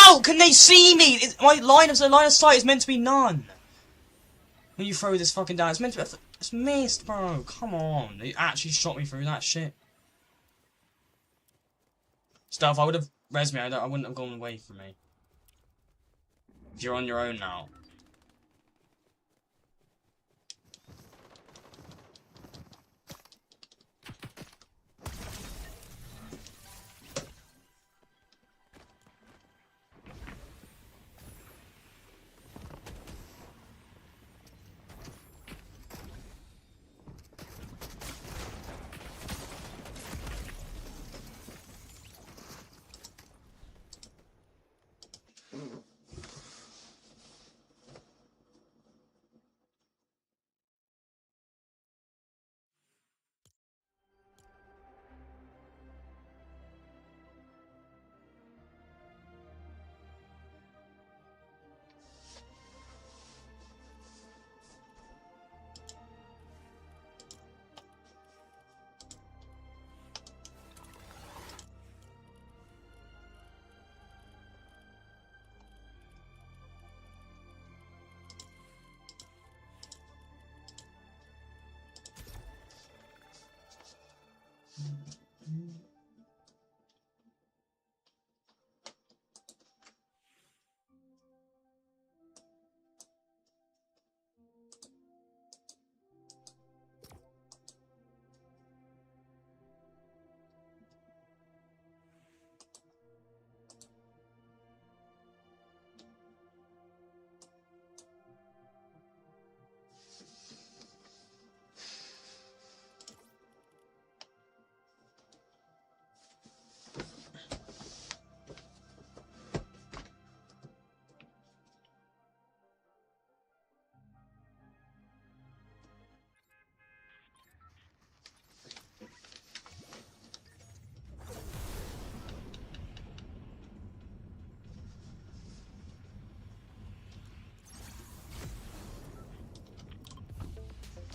How can they see me? My line of sight is meant to be none. When you throw this fucking down, it's meant to be... It's missed, bro. Come on. They actually shot me through that shit. Stuff, I would have... Res me, I wouldn't have gone away from me. If you're on your own now.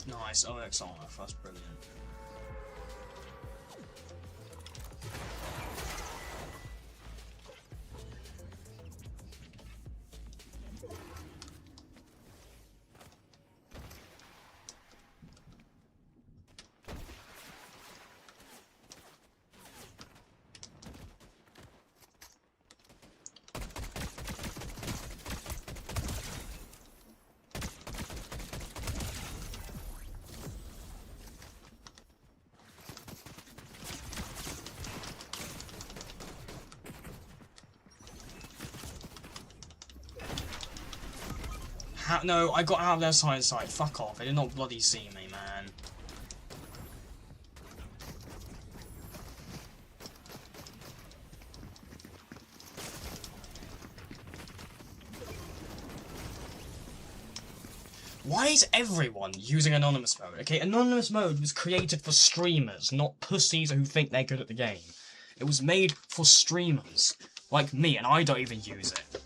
Nice, OX on off, that's brilliant. No, I got out of their sight. Fuck off. They did not bloody see me, man. Why is everyone using anonymous mode? Okay, anonymous mode was created for streamers, not pussies who think they're good at the game. It was made for streamers, like me, and I don't even use it.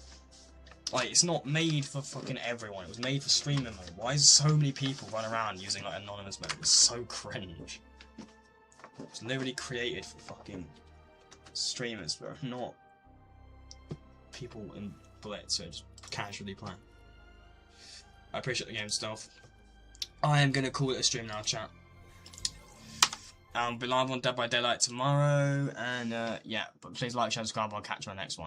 Like, it's not made for fucking everyone. It was made for streamer mode. Why is so many people run around using, like, anonymous mode? It's so cringe. It's literally created for fucking streamers, but not people in Blitz who just casually play. I appreciate the game stuff. I am gonna call it a stream now, chat. I'll be live on Dead by Daylight tomorrow, and yeah, but please like, share, subscribe, I'll catch you on the next one.